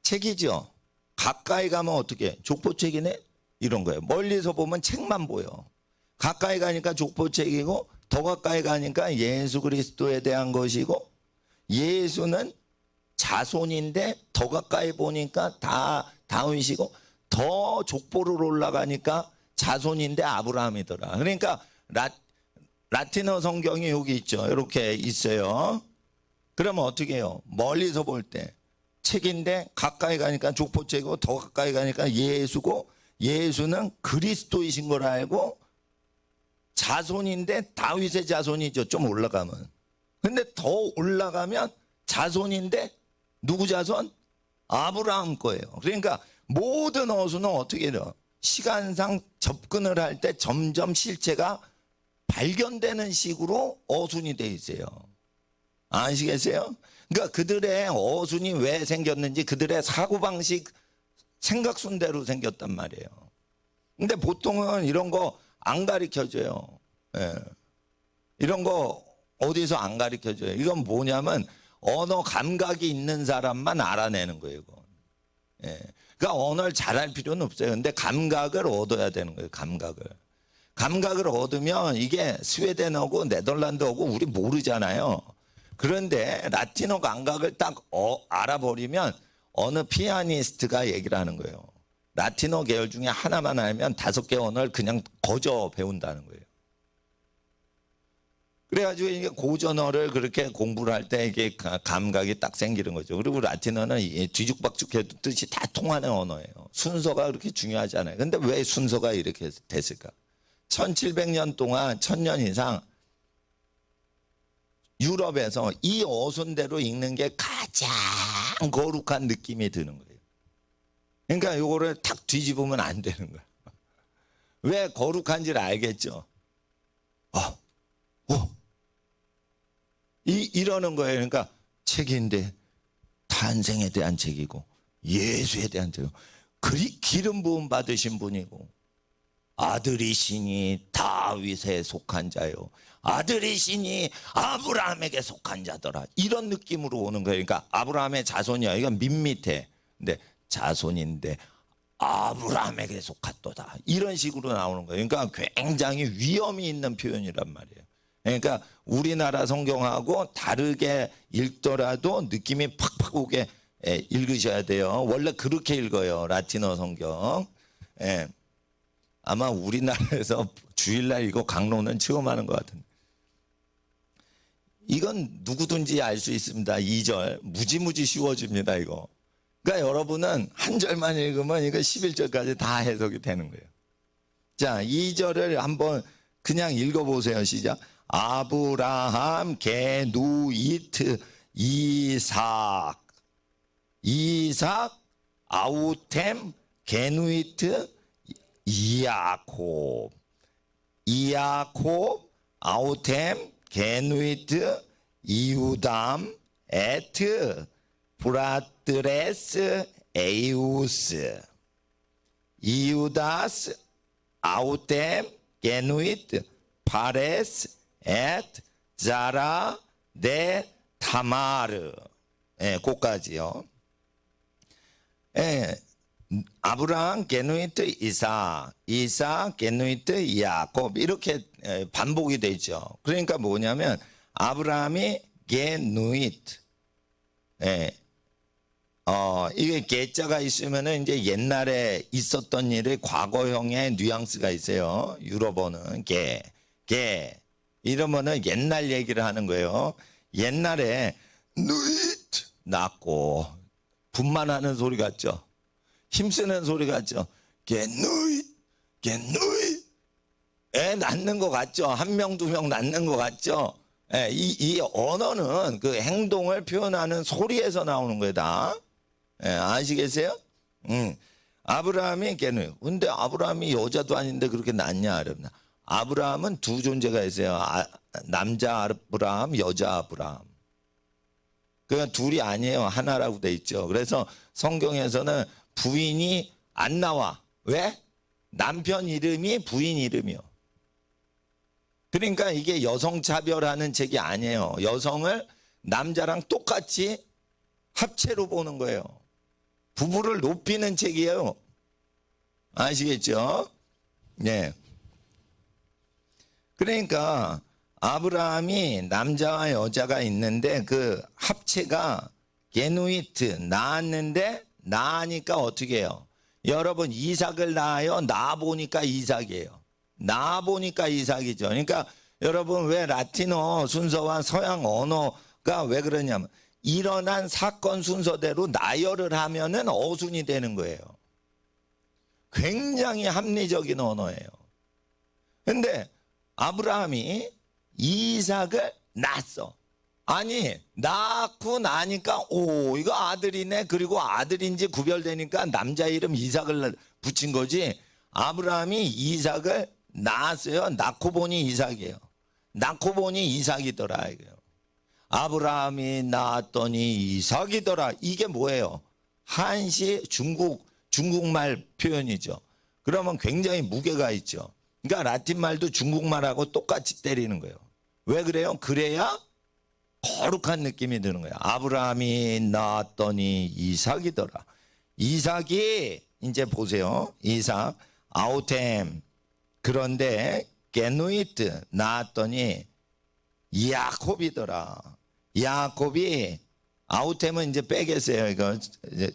책이죠. 가까이 가면 어떻게? 족보책이네? 이런 거예요. 멀리서 보면 책만 보여. 가까이 가니까 족보책이고, 더 가까이 가니까 예수 그리스도에 대한 것이고, 예수는 자손인데 더 가까이 보니까 다 다윗이고, 더 족보를 올라가니까 자손인데 아브라함이더라. 그러니까 라틴어 성경이 여기 있죠. 이렇게 있어요. 그러면 어떻게 해요? 멀리서 볼 때 책인데 가까이 가니까 족보책이고, 더 가까이 가니까 예수고, 예수는 그리스도이신 걸 알고 자손인데 다윗의 자손이죠. 좀 올라가면. 근데 더 올라가면 자손인데 누구 자손? 아브라함 거예요. 그러니까 모든 어수는 어떻게 해요? 시간상 접근을 할 때 점점 실체가 발견되는 식으로 어순이 돼 있어요. 아시겠어요? 그러니까 그들의 어순이 왜 생겼는지 그들의 사고방식 생각순대로 생겼단 말이에요. 근데 보통은 이런 거 안 가르쳐줘요. 예. 이런 거 어디서 안 가르쳐줘요. 이건 뭐냐면 언어 감각이 있는 사람만 알아내는 거예요. 이거. 예. 그러니까 언어를 잘할 필요는 없어요. 근데 감각을 얻어야 되는 거예요. 감각을 얻으면 이게 스웨덴어고 네덜란드어고 우리 모르잖아요. 그런데 라틴어 감각을 딱 알아버리면 어느 피아니스트가 얘기를 하는 거예요. 라틴어 계열 중에 하나만 알면 5개 언어를 그냥 거저 배운다는 거예요. 그래가지고 이게 고전어를 그렇게 공부를 할 때 이게 감각이 딱 생기는 거죠. 그리고 라틴어는 뒤죽박죽해도 뜻이 다 통하는 언어예요. 순서가 그렇게 중요하지 않아요. 근데 왜 순서가 이렇게 됐을까? 1700년 동안 1000년 이상 유럽에서 이 어순대로 읽는 게 가장 거룩한 느낌이 드는 거예요. 그러니까 이거를 탁 뒤집으면 안 되는 거예요. 왜 거룩한지를 알겠죠? 이러는 거예요. 그러니까 책인데 탄생에 대한 책이고 예수에 대한 책이고 기름 부음 받으신 분이고 아들이시니 다윗에 속한 자요 아들이시니 아브라함에게 속한 자더라. 이런 느낌으로 오는 거예요. 그러니까 아브라함의 자손이야. 이건 밋밋해. 근데 자손인데 아브라함에게 속았도다. 이런 식으로 나오는 거예요. 그러니까 굉장히 위험이 있는 표현이란 말이에요. 그러니까 우리나라 성경하고 다르게 읽더라도 느낌이 팍팍 오게 읽으셔야 돼요. 원래 그렇게 읽어요. 라틴어 성경. 아마 우리나라에서 주일날 이거 강론은 처음 하는 것 같은데. 이건 누구든지 알 수 있습니다. 2절. 무지무지 쉬워집니다. 이거. 그러니까 여러분은 한 절만 읽으면 이거 11절까지 다 해석이 되는 거예요. 자, 2절을 한번 그냥 읽어보세요. 시작. 아브라함, 게누이트, 이삭, 아우템, 게누이트, 이야콥, 아우템, 게누이트, 이우담, 에트, 브라드레스, 에이우스, 이우다스, 아우템, 게누이트, 파레스, 엣, 자라, 네, 타마르. 그까지요. 아브라함, 게누이트, 이삭, 게누이트, 야곱. 이렇게 반복이 되죠. 그러니까 뭐냐면 아브라함이 게누이트. 이게 게자가 있으면은 이제 옛날에 있었던 일의 과거형의 뉘앙스가 있어요. 유럽어는 게. 이러면은 옛날 얘기를 하는 거예요. 옛날에 누이트 낳고 분만하는 소리 같죠. 힘쓰는 소리 같죠. 게누이트 애 낳는 것 같죠. 1명 2명 낳는 것 같죠. 이 언어는 그 행동을 표현하는 소리에서 나오는 거다. 아시겠어요? 아브라함이 게누이. 근데 아브라함이 여자도 아닌데 그렇게 낳냐 어렵나. 아브라함은 두 존재가 있어요. 남자 아브라함, 여자 아브라함. 그러니까 둘이 아니에요. 하나라고 돼 있죠. 그래서 성경에서는 부인이 안 나와. 왜? 남편 이름이 부인 이름이요. 그러니까 이게 여성 차별하는 책이 아니에요. 여성을 남자랑 똑같이 합체로 보는 거예요. 부부를 높이는 책이에요. 아시겠죠? 네. 그러니까 아브라함이 남자와 여자가 있는데 그 합체가 게누이트 낳았는데 낳으니까 어떻게 해요? 여러분 이삭을 낳아요? 낳아보니까 이삭이에요. 낳아보니까 이삭이죠. 그러니까 여러분 왜 라틴어 순서와 서양 언어가 왜 그러냐면 일어난 사건 순서대로 나열을 하면은 어순이 되는 거예요. 굉장히 합리적인 언어예요. 근데 아브라함이 이삭을 낳았어. 아니 낳고 나니까 오 이거 아들이네. 그리고 아들인지 구별되니까 남자 이름 이삭을 붙인 거지. 아브라함이 이삭을 낳았어요. 낳고 보니 이삭이에요. 낳고 보니 이삭이더라 이거예요. 아브라함이 낳았더니 이삭이더라. 이게 뭐예요? 한시 중국말 표현이죠. 그러면 굉장히 무게가 있죠. 그러니까 라틴 말도 중국말하고 똑같이 때리는 거예요. 왜 그래요? 그래야 거룩한 느낌이 드는 거예요. 아브라함이 낳았더니 이삭이더라. 이삭이 이제 보세요. 이삭 아우템. 그런데 게누이트 낳았더니 야곱이더라. 야곱이 아우템은 이제 빼겠어요. 이거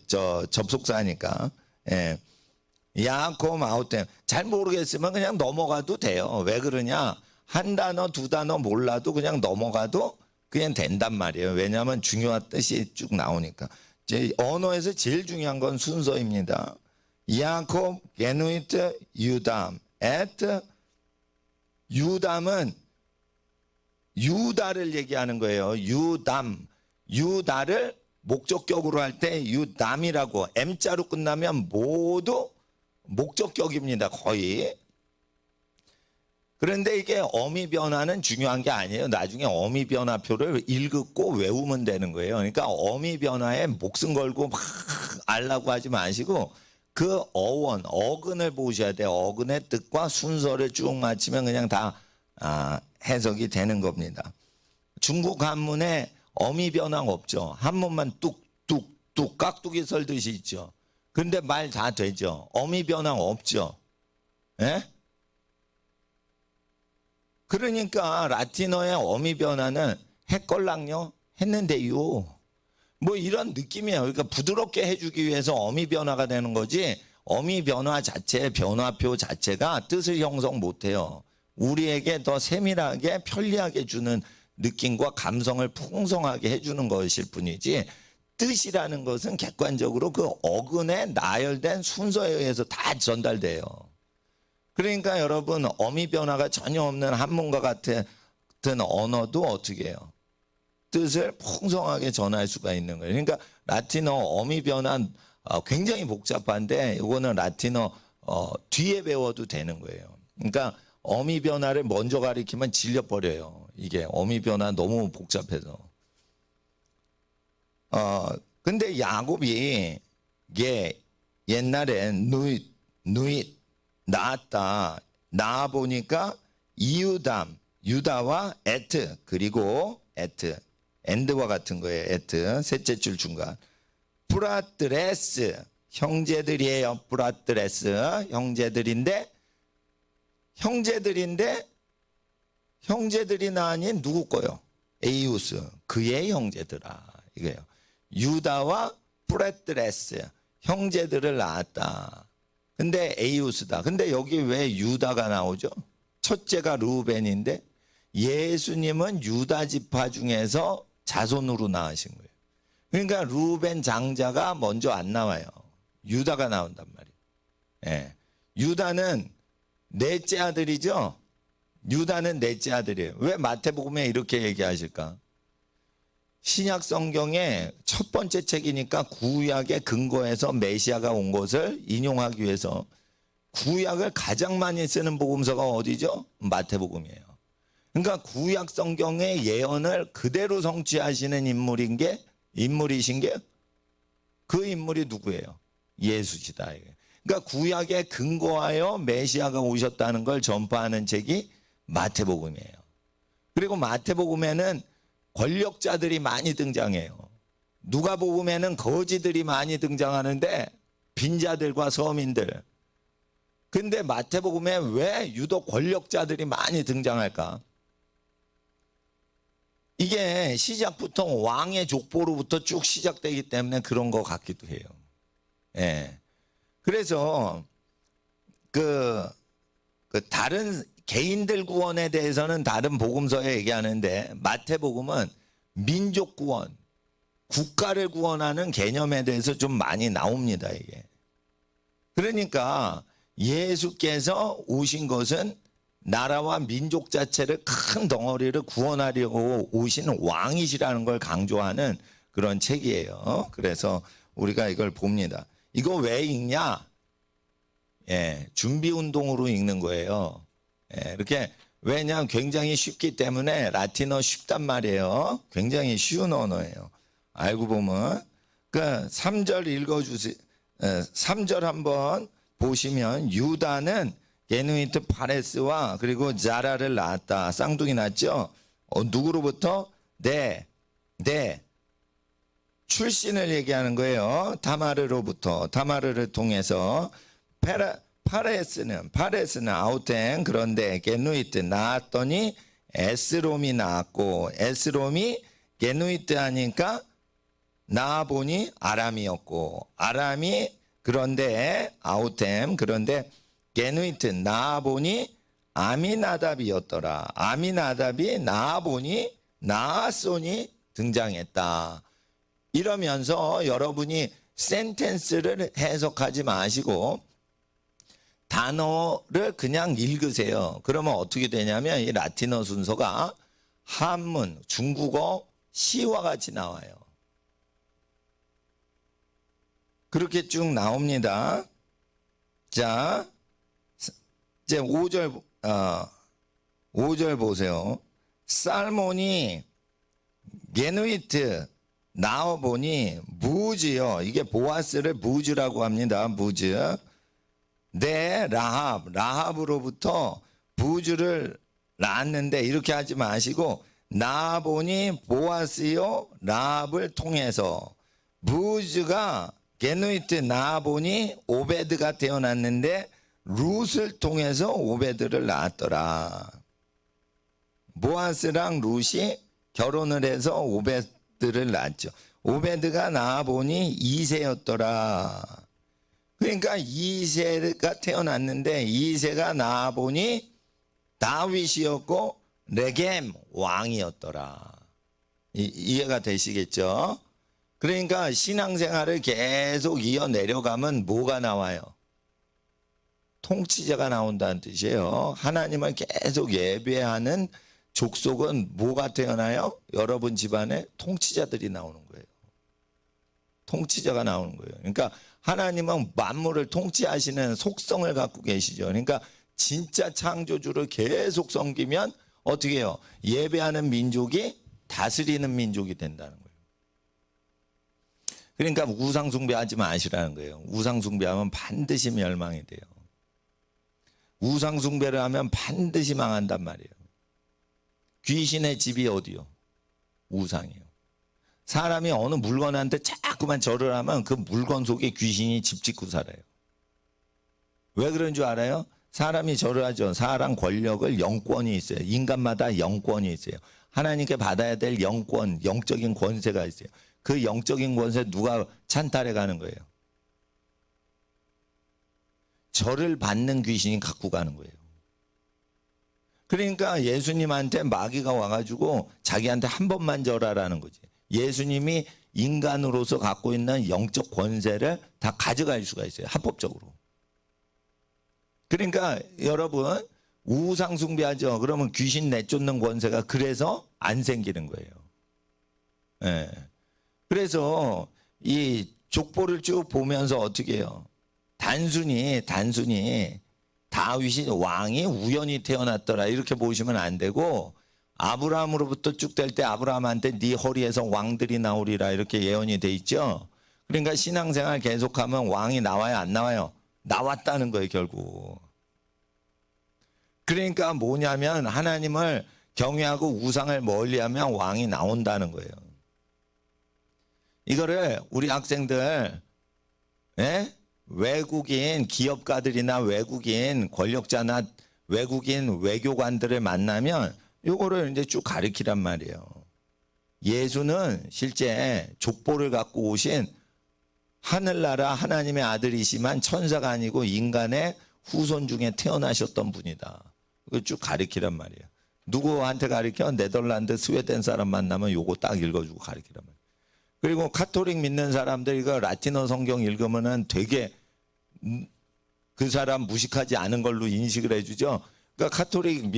저 접속사니까. 예. 야곱 아우템 잘 모르겠으면 그냥 넘어가도 돼요. 왜 그러냐? 한 단어 두 단어 몰라도 그냥 넘어가도 그냥 된단 말이에요. 왜냐하면 중요한 뜻이 쭉 나오니까. 제 언어에서 제일 중요한 건 순서입니다. 야곱, 게누이트, 유담, 에트. 유담은 유다를 얘기하는 거예요. 유담, 유다를 목적격으로 할 때 유담이라고 M자로 끝나면 모두 목적격입니다. 거의. 그런데 이게 어미 변화는 중요한 게 아니에요. 나중에 어미 변화표를 읽고 외우면 되는 거예요. 그러니까 어미 변화에 목숨 걸고 막 알라고 하지 마시고 그 어원, 어근을 보셔야 돼요. 어근의 뜻과 순서를 쭉 맞추면 그냥 다 해석이 되는 겁니다. 중국 한문에 어미 변화가 없죠. 한문만 뚝뚝뚝 깍두기 썰듯이 있죠. 근데 말 다 되죠. 어미 변화가 없죠. 예? 그러니까 라틴어의 어미 변화는 했걸랑요? 했는데요. 뭐 이런 느낌이에요. 그러니까 부드럽게 해주기 위해서 어미 변화가 되는 거지 어미 변화 자체, 변화표 자체가 뜻을 형성 못해요. 우리에게 더 세밀하게 편리하게 주는 느낌과 감성을 풍성하게 해주는 것일 뿐이지 뜻이라는 것은 객관적으로 그 어근에 나열된 순서에 의해서 다 전달돼요. 그러니까 여러분 어미 변화가 전혀 없는 한문과 같은 언어도 어떻게 해요? 뜻을 풍성하게 전할 수가 있는 거예요. 그러니까 라틴어 어미 변화 굉장히 복잡한데 이거는 라틴어 뒤에 배워도 되는 거예요. 그러니까 어미 변화를 먼저 가리키면 질려버려요. 이게 어미 변화 너무 복잡해서. 근데 야곱이 이게 옛날에 누잇 낳았다. 낳아 보니까 이유담, 유다와 에트 그리고 에트 엔드와 같은 거예요. 에트 셋째 줄 중간. 브라드레스 형제들이에요. 브라드레스 형제들이 아닌 누구 거요? 에이우스 그의 형제들아 이거예요. 유다와 브라드레스 형제들을 낳았다. 근데 에이우스다. 근데 여기 왜 유다가 나오죠? 첫째가 루벤인데 예수님은 유다 지파 중에서 자손으로 낳으신 거예요. 그러니까 루벤 장자가 먼저 안 나와요. 유다가 나온단 말이에요. 예. 유다는 넷째 아들이죠. 유다는 넷째 아들이에요. 왜 마태복음에 이렇게 얘기하실까? 신약 성경의 첫 번째 책이니까 구약의 근거에서 메시아가 온 것을 인용하기 위해서 구약을 가장 많이 쓰는 복음서가 어디죠? 마태복음이에요. 그러니까 구약 성경의 예언을 그대로 성취하시는 인물이신 게 그 인물이 누구예요? 예수시다. 그러니까 구약에 근거하여 메시아가 오셨다는 걸 전파하는 책이 마태복음이에요. 그리고 마태복음에는 권력자들이 많이 등장해요. 누가복음에는 거지들이 많이 등장하는데 빈자들과 서민들. 근데 마태복음에 왜 유독 권력자들이 많이 등장할까? 이게 시작부터 왕의 족보로부터 쭉 시작되기 때문에 그런 것 같기도 해요. 예. 그래서 그 다른 개인들 구원에 대해서는 다른 복음서에 얘기하는데 마태복음은 민족 구원, 국가를 구원하는 개념에 대해서 좀 많이 나옵니다, 이게. 그러니까 예수께서 오신 것은 나라와 민족 자체를 큰 덩어리를 구원하려고 오신 왕이시라는 걸 강조하는 그런 책이에요. 그래서 우리가 이걸 봅니다. 이거 왜 읽냐? 예, 준비 운동으로 읽는 거예요. 예, 이렇게 왜냐하면 굉장히 쉽기 때문에 라틴어 쉽단 말이에요. 굉장히 쉬운 언어예요. 알고 보면 그 3절 읽어주세요. 3절 한번 보시면 유다는 게누이트 파레스와 그리고 자라를 낳았다. 쌍둥이 낳았죠. 누구로부터? 네 출신을 얘기하는 거예요. 타마르로부터. 타마르를 통해서 파레스는 아우텐. 그런데 게누이트 낳았더니 에스롬이 낳았고 에스롬이 게누이트 하니까 낳아보니 아람이었고 아람이 그런데 아우템 그런데 게누이트 낳아보니 아미나답이었더라. 아미나답이 낳아보니 나아손이 등장했다. 이러면서 여러분이 센텐스를 해석하지 마시고 단어를 그냥 읽으세요. 그러면 어떻게 되냐면 이 라틴어 순서가 한문, 중국어, 시와 같이 나와요. 그렇게 쭉 나옵니다. 자, 이제 5절 보세요. 살몬이 게누이트 나와보니 무즈요. 이게 보아스를 무즈라고 합니다. 무즈. 네, 라합으로부터 부즈를 낳았는데 이렇게 하지 마시고 나보니 보아스요 라합을 통해서 부즈가 게누이트 나보니 오베드가 태어났는데 룻을 통해서 오베드를 낳았더라. 보아스랑 룻이 결혼을 해서 오베드를 낳았죠. 오베드가 나보니 2세였더라. 그러니까 2세가 태어났는데 2세가 나보니 다윗이었고 레겜 왕이었더라. 이해가 되시겠죠? 그러니까 신앙생활을 계속 이어 내려가면 뭐가 나와요? 통치자가 나온다는 뜻이에요. 하나님을 계속 예배하는 족속은 뭐가 태어나요? 여러분 집안에 통치자들이 나오는 거예요. 통치자가 나오는 거예요. 그러니까 하나님은 만물을 통치하시는 속성을 갖고 계시죠. 그러니까 진짜 창조주를 계속 섬기면 어떻게 해요? 예배하는 민족이 다스리는 민족이 된다는 거예요. 그러니까 우상 숭배하지 마시라는 거예요. 우상 숭배하면 반드시 멸망이 돼요. 우상 숭배를 하면 반드시 망한단 말이에요. 귀신의 집이 어디요? 우상이에요. 사람이 어느 물건한테 자꾸만 절을 하면 그 물건 속에 귀신이 집 짓고 살아요. 왜 그런 줄 알아요? 사람이 절을 하죠. 사람 권력을 영권이 있어요. 인간마다 영권이 있어요. 하나님께 받아야 될 영권, 영적인 권세가 있어요. 그 영적인 권세 누가 찬탈해 가는 거예요? 절을 받는 귀신이 갖고 가는 거예요. 그러니까 예수님한테 마귀가 와가지고 자기한테 한 번만 절하라는 거지. 예수님이 인간으로서 갖고 있는 영적 권세를 다 가져갈 수가 있어요. 합법적으로. 그러니까 여러분 우상 숭배하죠. 그러면 귀신 내쫓는 권세가 그래서 안 생기는 거예요. 예. 그래서 이 족보를 쭉 보면서 어떻게 해요? 단순히 다윗이 왕이 우연히 태어났더라 이렇게 보시면 안 되고 아브라함으로부터 쭉 될 때 아브라함한테 네 허리에서 왕들이 나오리라 이렇게 예언이 돼 있죠. 그러니까 신앙생활 계속하면 왕이 나와요 안 나와요? 나왔다는 거예요 결국. 그러니까 뭐냐면 하나님을 경외하고 우상을 멀리하면 왕이 나온다는 거예요. 이거를 우리 학생들, 예? 외국인 기업가들이나 외국인 권력자나 외국인 외교관들을 만나면 요거를 이제 쭉 가르치란 말이에요. 예수는 실제 족보를 갖고 오신 하늘나라 하나님의 아들이시만 천사가 아니고 인간의 후손 중에 태어나셨던 분이다. 그걸 쭉 가르치란 말이에요. 누구한테 가르쳐? 네덜란드, 스웨덴 사람 만나면 요거 딱 읽어주고 가르치란 말이에요. 그리고 카톨릭 믿는 사람들 이거 라틴어 성경 읽으면은 되게 그 사람 무식하지 않은 걸로 인식을 해주죠. 그러니까 카톨릭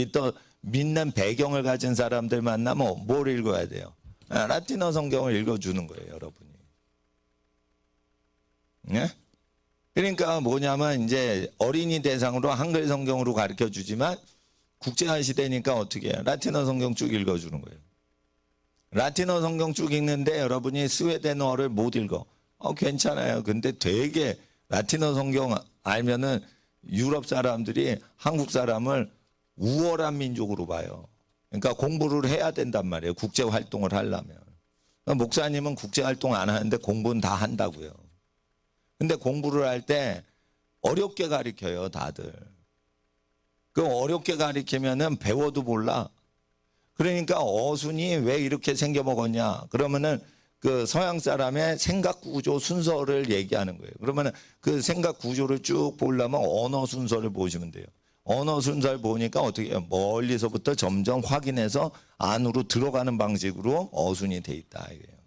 믿는 배경을 가진 사람들 만나면 뭘 읽어야 돼요? 라틴어 성경을 읽어주는 거예요, 여러분이. 네? 그러니까 뭐냐면 이제 어린이 대상으로 한글 성경으로 가르쳐 주지만 국제화 시대니까 어떻게 해요? 라틴어 성경 쭉 읽어주는 거예요. 라틴어 성경 쭉 읽는데 여러분이 스웨덴어를 못 읽어. 괜찮아요. 근데 되게 라틴어 성경 알면은 유럽 사람들이 한국 사람을 우월한 민족으로 봐요. 그러니까 공부를 해야 된단 말이에요. 국제 활동을 하려면. 목사님은 국제 활동 안 하는데 공부는 다 한다고요. 근데 공부를 할 때 어렵게 가르쳐요, 다들. 그 어렵게 가르치면은 배워도 몰라. 그러니까 어순이 왜 이렇게 생겨 먹었냐? 그러면은 그 서양 사람의 생각 구조 순서를 얘기하는 거예요. 그러면은 그 생각 구조를 쭉 보려면 언어 순서를 보시면 돼요. 언어 순서를 보니까 어떻게 해요? 멀리서부터 점점 확인해서 안으로 들어가는 방식으로 어순이 돼 있다 이거예요.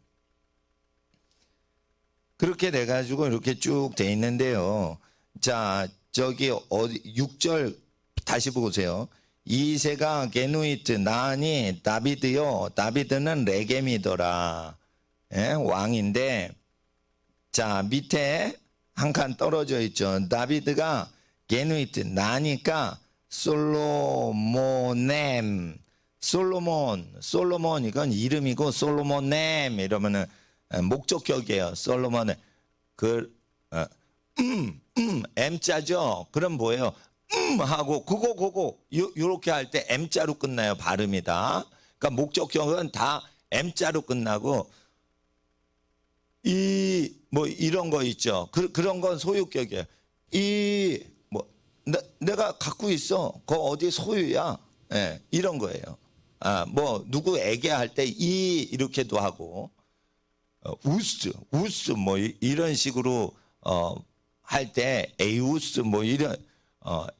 그렇게 돼가지고 이렇게 쭉 돼 있는데요. 자, 저기 6절 다시 보세요. 이세가 게누이트 나니 다비드요. 다비드는 레겜이더라. 예, 왕인데 자 밑에 한 칸 떨어져 있죠. 다비드가 게누이트 나니까 솔로몬넴 솔로몬 이건 이름이고 솔로몬넴 이러면은 목적격이에요. 솔로몬은 M자죠. 그럼 뭐예요? 하고 그거 요렇게 할 때 M자로 끝나요. 발음이다. 그러니까 목적격은 다 M자로 끝나고 이 뭐 이런 거 있죠. 그런 건 소유격이에요. 이 뭐 내가 갖고 있어. 그거 어디 소유야? 예, 이런 거예요. 뭐 누구에게 할 때 이 이렇게도 하고 우스 뭐 이런 식으로 할 때 에우스 뭐 이런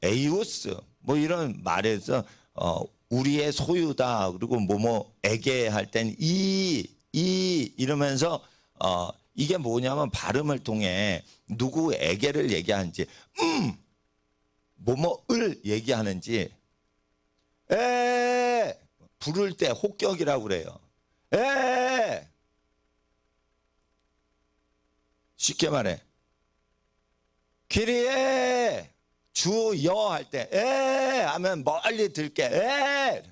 에이우스 뭐 이런 말에서 우리의 소유다. 그리고 뭐에게 할 땐 이 이러면서 이게 뭐냐면 발음을 통해 누구에게를 얘기하는지 뭐뭐을 얘기하는지 부를 때 혹격이라고 그래요. 쉽게 말해 키리에 주여 할 때 하면 멀리 들게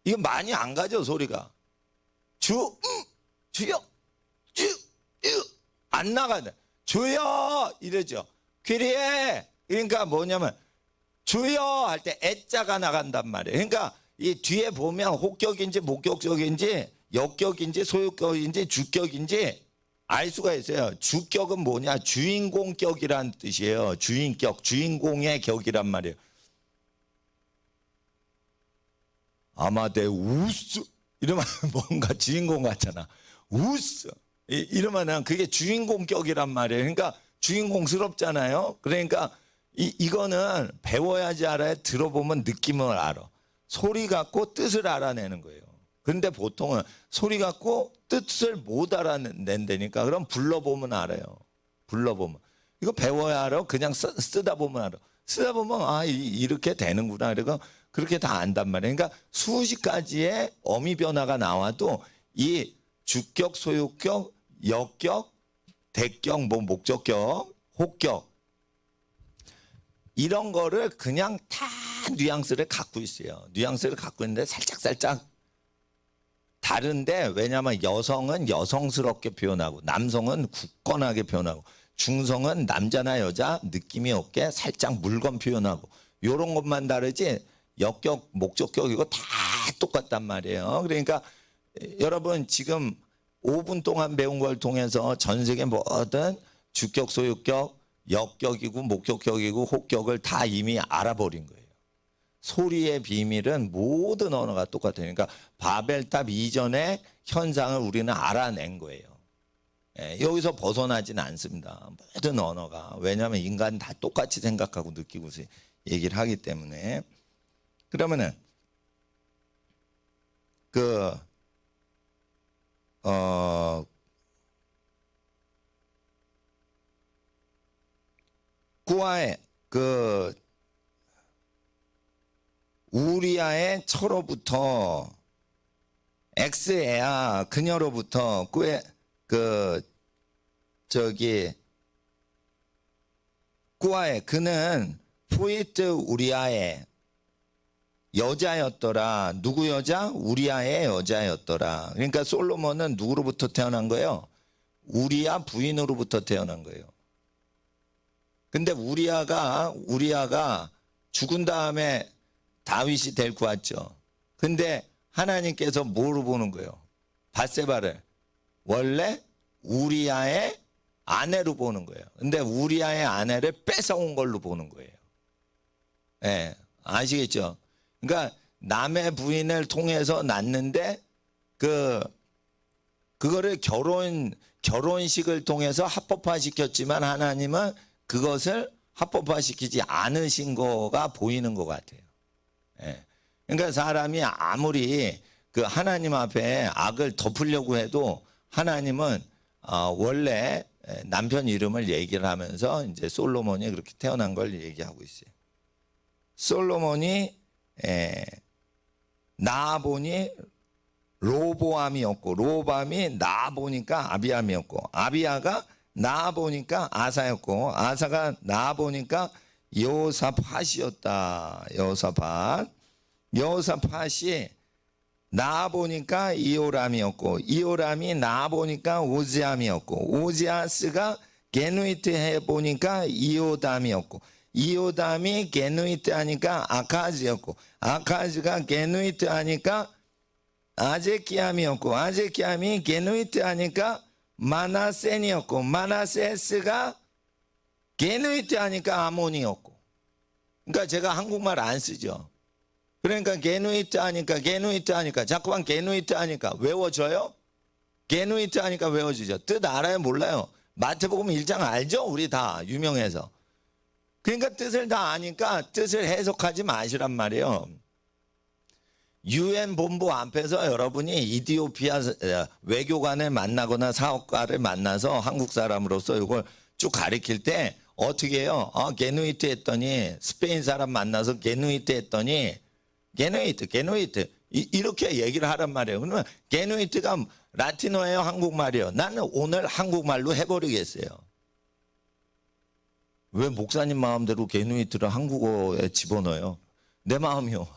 이거 많이 안 가죠 소리가. 주여 안 나가네. 주여 이러죠. 귀리에 그러니까 뭐냐면 주여 할 때 애자가 나간단 말이에요. 그러니까 이 뒤에 보면 혹격인지 목격격인지 역격인지 소유격인지 주격인지 알 수가 있어요. 주격은 뭐냐? 주인공격이란 뜻이에요. 주인격, 주인공의 격이란 말이에요. 아마데우스 이러면 뭔가 주인공 같잖아. 우스 이러면은 그게 주인공격이란 말이에요. 그러니까 주인공스럽잖아요. 그러니까 이거는 배워야지 알아요. 들어보면 느낌을 알아. 소리 갖고 뜻을 알아내는 거예요. 근데 보통은 소리 갖고 뜻을 못 알아낸다니까. 그럼 불러보면 알아요. 불러보면. 이거 배워야 알아. 그냥 쓰다 보면 알아. 쓰다 보면 이렇게 되는구나. 그리고 그렇게 다 안단 말이에요. 그러니까 수십 가지의 어미 변화가 나와도 이 주격, 소유격, 역격, 대격, 뭐 목적격, 혹격 이런 거를 그냥 다 뉘앙스를 갖고 있어요. 뉘앙스를 갖고 있는데 살짝 다른데 왜냐하면 여성은 여성스럽게 표현하고 남성은 굳건하게 표현하고 중성은 남자나 여자 느낌이 없게 살짝 물건 표현하고 이런 것만 다르지 역격, 목적격 이거 다 똑같단 말이에요. 그러니까 여러분 지금 5분 동안 배운 걸 통해서 전 세계 모든 주격, 소유격, 역격이고 목격격이고 혹격을 다 이미 알아버린 거예요. 소리의 비밀은 모든 언어가 똑같아요. 그러니까 바벨탑 이전의 현상을 우리는 알아낸 거예요. 여기서 벗어나지는 않습니다. 모든 언어가. 왜냐하면 인간은 다 똑같이 생각하고 느끼고 얘기를 하기 때문에. 그러면은 구아의 우리아의 처로부터 엑스에아 그녀로부터 구아의 그는 포이트 우리아의 여자였더라. 누구 여자? 우리아의 여자였더라. 그러니까 솔로몬은 누구로부터 태어난 거예요? 우리아 부인으로부터 태어난 거예요. 근데 우리아가 죽은 다음에 다윗이 데리고 왔죠. 근데 하나님께서 뭐로 보는 거예요? 밧세바를 원래 우리아의 아내로 보는 거예요. 근데 우리아의 아내를 뺏어온 걸로 보는 거예요. 예, 아시겠죠? 그러니까 남의 부인을 통해서 낳는데 그거를 결혼식을 통해서 합법화시켰지만 하나님은 그것을 합법화시키지 않으신 거가 보이는 것 같아요. 예. 그러니까 사람이 아무리 하나님 앞에 악을 덮으려고 해도 하나님은 원래 남편 이름을 얘기를 하면서 이제 솔로몬이 그렇게 태어난 걸 얘기하고 있어요. 솔로몬이 나아보니 로보암이었고 로보암이 나아보니까 아비암이었고 아비아가 나아보니까 아사였고 아사가 나아보니까 여호사밧이었다. 여호사밧이 나아보니까 이호람이었고 이호람이 나아보니까 오즈암이었고 오즈아스가 게누이트 해보니까 이호담이었고 이호담이 게누이트 하니까 아카즈였고 아카즈가 게누이트 하니까 아제키암이었고 아제키암이 게누이트 하니까 마나센이었고 마나세스가 게누이트 하니까 아몬이었고. 그러니까 제가 한국말 안 쓰죠. 그러니까 게누이트 하니까 자꾸만 게누이트 하니까 외워져요? 게누이트 하니까 외워지죠. 뜻 알아요? 몰라요? 마태복음 1장 알죠? 우리 다 유명해서. 그러니까 뜻을 다 아니까 뜻을 해석하지 마시란 말이에요. UN 본부 앞에서 여러분이 이디오피아 외교관을 만나거나 사업가를 만나서 한국 사람으로서 이걸 쭉 가리킬 때 어떻게 해요? 게누이트 했더니 스페인 사람 만나서 게누이트 했더니 게누이트 이렇게 얘기를 하란 말이에요. 그러면 게누이트가 라틴어예요? 한국말이에요? 나는 오늘 한국말로 해버리겠어요. 왜 목사님 마음대로 게누이트를 한국어에 집어넣어요? 내 마음이요.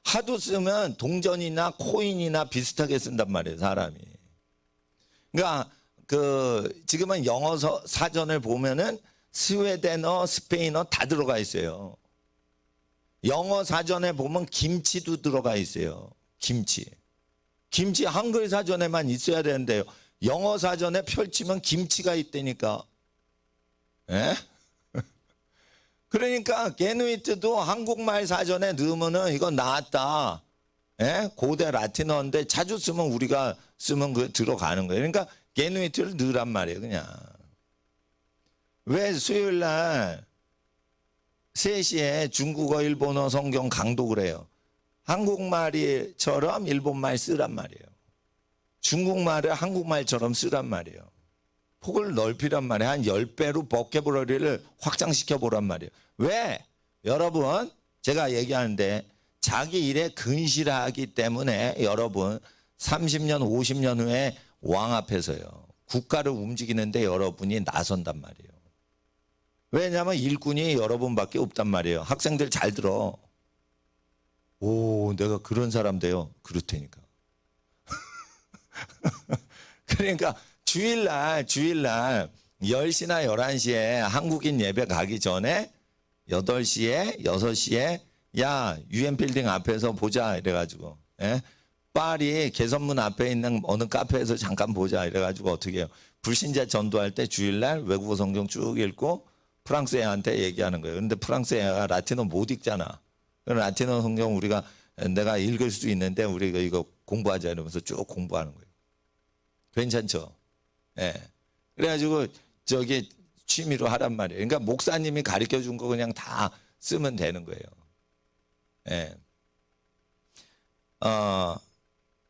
하도 쓰면 동전이나 코인이나 비슷하게 쓴단 말이에요, 사람이. 그러니까 지금은 영어 사전을 보면은 스웨덴어, 스페인어 다 들어가 있어요. 영어 사전에 보면 김치도 들어가 있어요. 김치 한글 사전에만 있어야 되는데요. 영어 사전에 펼치면 김치가 있다니까. 예? 그러니까 게누이트도 한국말 사전에 넣으면은 이건 나왔다. 예? 고대 라틴어인데 자주 쓰면 우리가 쓰면 들어가는 거예요. 그러니까 게누이트를 넣으란 말이에요, 그냥. 왜 수요일 날 3시에 중국어, 일본어 성경 강독을 해요? 한국말처럼 일본말 쓰란 말이에요. 중국말을 한국말처럼 쓰란 말이에요. 폭을 넓히란 말이에요. 한 10배로 보캐블러리를 확장시켜 보란 말이에요. 왜? 여러분, 제가 얘기하는데 자기 일에 근실하기 때문에 여러분 30년, 50년 후에 왕 앞에서요. 국가를 움직이는데 여러분이 나선단 말이에요. 왜냐하면 일꾼이 여러분밖에 없단 말이에요. 학생들 잘 들어. 오, 내가 그런 사람 돼요. 그렇다니까. 그러니까 주일날 10시나 11시에 한국인 예배 가기 전에 8시에 6시에 야 UN 빌딩 앞에서 보자 이래가지고 파리 개선문 앞에 있는 어느 카페에서 잠깐 보자 이래가지고 어떻게 해요? 불신자 전도할 때 주일날 외국어 성경 쭉 읽고 프랑스 애한테 얘기하는 거예요. 근데 프랑스 애가 라틴어 못 읽잖아. 라틴어 성경 우리가 내가 읽을 수 있는데 우리가 이거 공부하자 이러면서 쭉 공부하는 거예요. 괜찮죠? 예. 그래가지고 저기 취미로 하란 말이에요. 그러니까 목사님이 가르쳐 준 거 그냥 다 쓰면 되는 거예요. 예.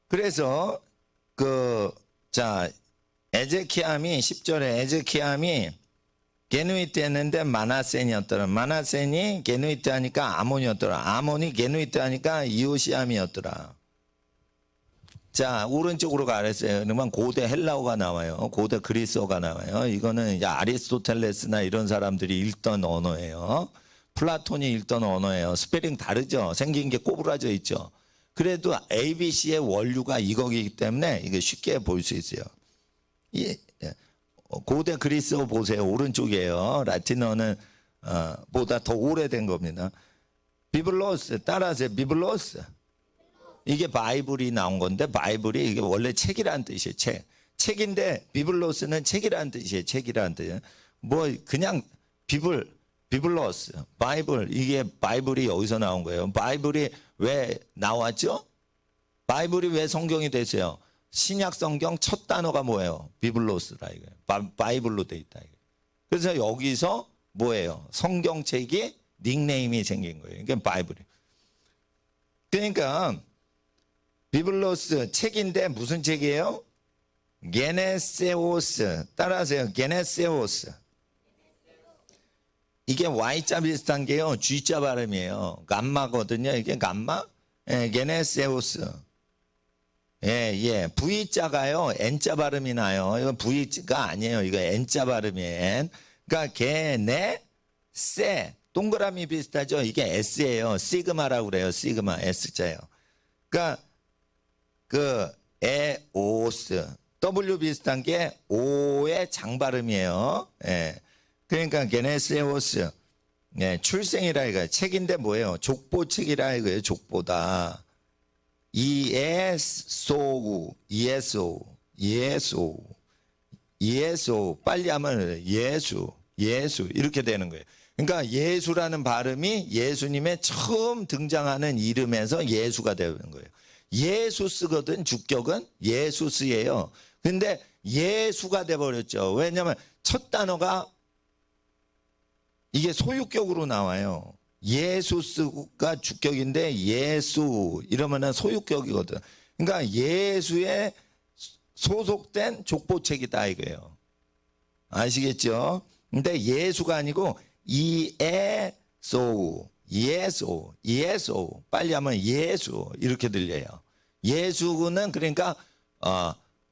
그래서 에제키암이 10절에 에제키암이 게누이트 했는데 마나센이었더라. 마나센이 게누이트 하니까 아몬이었더라. 아몬이 게누이트 하니까 이오시암이었더라. 자, 오른쪽으로 가랬어요. 그러면 고대 헬라어가 나와요. 고대 그리스어가 나와요. 이거는 이제 아리스토텔레스나 이런 사람들이 읽던 언어예요. 플라톤이 읽던 언어예요. 스페링 다르죠. 생긴 게 꼬부라져 있죠. 그래도 ABC의 원류가 이거기 때문에 이게 쉽게 볼 수 있어요. 고대 그리스어 보세요. 오른쪽이에요. 라틴어는 보다 더 오래된 겁니다. 비블로스 따라하세요. 비블로스. 이게 바이블이 나온 건데 바이블이 이게 원래 책이라는 뜻이에요. 책인데 비블로스는 책이라는 뜻이에요. 책이라는 뜻. 뭐 그냥 비블로스, 바이블 이게 바이블이 여기서 나온 거예요. 바이블이 왜 나왔죠? 바이블이 왜 성경이 됐어요? 신약 성경 첫 단어가 뭐예요? 비블로스라 이거예요. 바이블로 돼 있다 이거예요. 그래서 여기서 뭐예요? 성경책이 닉네임이 생긴 거예요. 이게 바이블이. 그러니까 비블로스 책인데 무슨 책이에요? 게네세오스. 따라하세요. 게네세오스. 이게 Y자 비슷한 게요. G자 발음이에요. 감마거든요. 이게 감마? 예, 게네세오스. 예. V자가요. N자 발음이 나요. 이거 V가 아니에요. 이거 N자 발음이에요. N. 그러니까 게네세. 동그라미 비슷하죠. 이게 S예요. 시그마라고 그래요. 시그마. S자예요. 그러니까 에오스. W 비슷한 게 O의 장 발음이에요. 예. 그러니까 게네세오스. 예, 출생이라 이거예요. 책인데 뭐예요? 족보책이라 이거예요. 족보다. 이에소우. 빨리 하면 예수 이렇게 되는 거예요. 그러니까 예수라는 발음이 예수님의 처음 등장하는 이름에서 예수가 되는 거예요. 예수스거든. 주격은 예수스예요. 근데 예수가 돼버렸죠. 왜냐하면 첫 단어가 이게 소유격으로 나와요. 예수스가 주격인데 예수 이러면은 소유격이거든. 그러니까 예수에 소속된 족보책이다 이거예요. 아시겠죠? 근데 예수가 아니고 예수 빨리 하면 예수 이렇게 들려요. 예수는 그러니까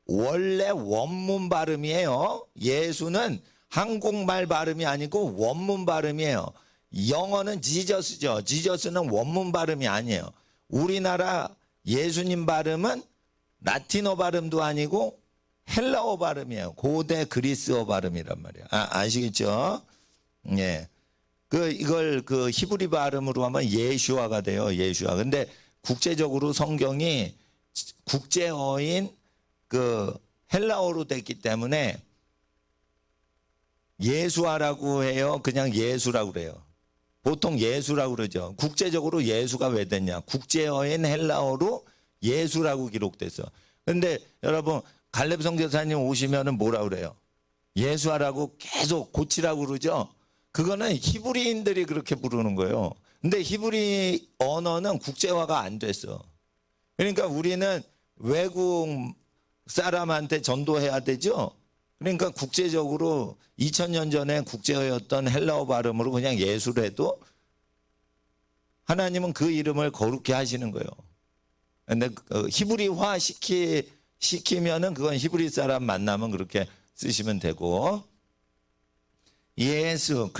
원래 원문 발음이에요. 예수는 한국말 발음이 아니고 원문 발음이에요. 영어는 지저스죠. 지저스는 원문 발음이 아니에요. 우리나라 예수님 발음은 라틴어 발음도 아니고 헬라어 발음이에요. 고대 그리스어 발음이란 말이에요. 아시겠죠? 예. 이걸 히브리 발음으로 하면 예슈아가 돼요. 예슈아. 근데 국제적으로 성경이 국제어인 헬라어로 됐기 때문에 예수아라고 해요. 그냥 예수라고 그래요. 보통 예수라고 그러죠. 국제적으로 예수가 왜 됐냐? 국제어인 헬라어로 예수라고 기록됐어. 근데 여러분 갈렙 선교사님 오시면은 뭐라 그래요? 예수아라고 계속 고치라고 그러죠. 그거는 히브리인들이 그렇게 부르는 거예요. 근데 히브리 언어는 국제화가 안 됐어. 그러니까 우리는 외국 사람한테 전도해야 되죠. 그러니까 국제적으로 2000년 전에 국제어였던 헬라어 발음으로 그냥 예수를 해도 하나님은 그 이름을 거룩히 하시는 거예요. 근데 히브리화 시키면은 그건 히브리 사람 만나면 그렇게 쓰시면 되고. 예수,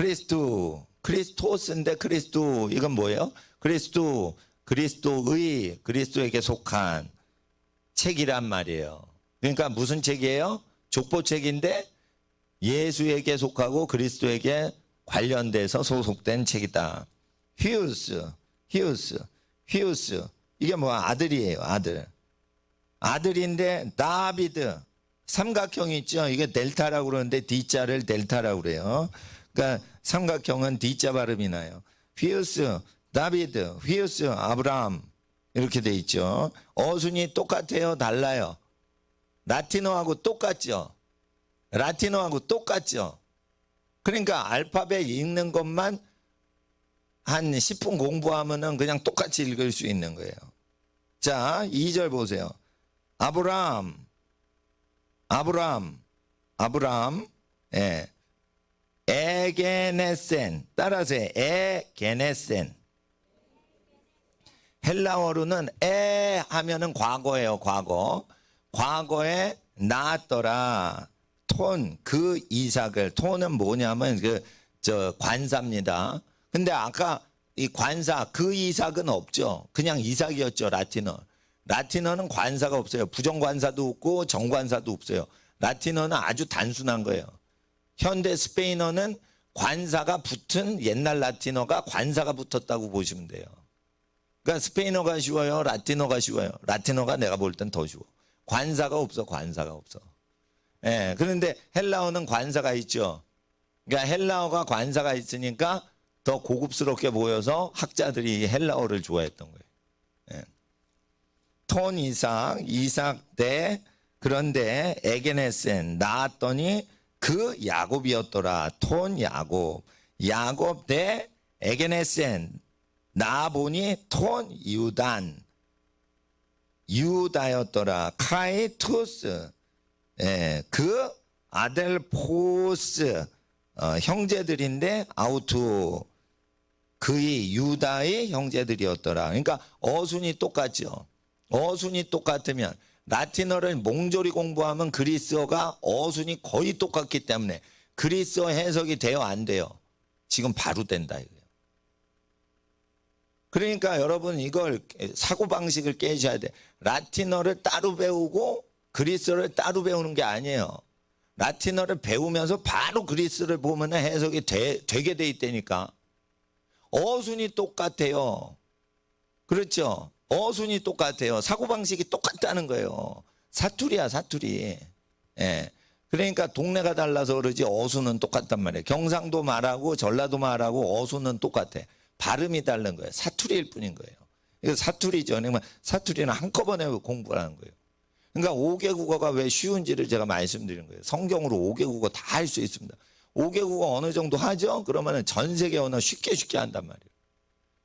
크리스토스인데 크리스도 이건 뭐예요? 그리스도에게 속한 책이란 말이에요. 그러니까 무슨 책이에요? 족보책인데 예수에게 속하고 그리스도에게 관련돼서 소속된 책이다. 히우스 이게 뭐 아들이에요. 아들. 아들인데 다비드. 삼각형 있죠. 이게 델타라고 그러는데 D자를 델타라고 그래요. 그러니까 삼각형은 D자 발음이 나요. 휘우스 다비드, 휘우스 아브라함 이렇게 돼 있죠. 어순이 똑같아요, 달라요? 라틴어하고 똑같죠. 라틴어하고 똑같죠. 그러니까 알파벳 읽는 것만 한 10분 공부하면은 그냥 똑같이 읽을 수 있는 거예요. 자, 2절 보세요. 아브라함, 예. 에게네센, 따라서 에게네센. 헬라어로는 에 하면은 과거예요, 과거. 과거에 낳았더라. 톤, 그 이삭을. 톤은 뭐냐면 관사입니다. 근데 아까 이 관사, 그 이삭은 없죠. 그냥 이삭이었죠, 라틴어. 라틴어는 관사가 없어요. 부정관사도 없고 정관사도 없어요. 라틴어는 아주 단순한 거예요. 현대 스페인어는 관사가 붙은 옛날 라틴어가 관사가 붙었다고 보시면 돼요. 그러니까 스페인어가 쉬워요, 라틴어가 쉬워요. 라틴어가 내가 볼 땐 더 쉬워. 관사가 없어, 관사가 없어. 예, 그런데 헬라어는 관사가 있죠. 그러니까 헬라어가 관사가 있으니까 더 고급스럽게 보여서 학자들이 헬라어를 좋아했던 거예요. 예. 톤 이삭 대 그런데 에게네센 낳았더니 그 야곱이었더라. 톤 야곱 대 에게네센 낳아보니 톤 유다였더라. 카이투스 그 아들 포스 형제들인데 아우투 그의 유다의 형제들이었더라. 그러니까 어순이 똑같죠. 어순이 똑같으면 라틴어를 몽졸이 공부하면 그리스어가 어순이 거의 똑같기 때문에 그리스어 해석이 돼요, 안 돼요? 지금 바로 된다 이거예요. 그러니까 여러분 이걸 사고방식을 깨셔야 돼. 라틴어를 따로 배우고 그리스어를 따로 배우는 게 아니에요. 라틴어를 배우면서 바로 그리스어를 보면 해석이 되게 돼 있다니까. 어순이 똑같아요. 그렇죠? 어순이 똑같아요. 사고방식이 똑같다는 거예요. 사투리야, 사투리. 예. 그러니까 동네가 달라서 그러지 어순은 똑같단 말이에요. 경상도 말하고 전라도 말하고 어순은 똑같아. 발음이 다른 거예요. 사투리일 뿐인 거예요. 이거 사투리죠. 그러니까 사투리는 한꺼번에 공부하는 거예요. 그러니까 5개 국어가 왜 쉬운지를 제가 말씀드린 거예요. 성경으로 5개 국어 다 할 수 있습니다. 5개 국어 어느 정도 하죠? 그러면 전 세계 언어 쉽게 한단 말이에요.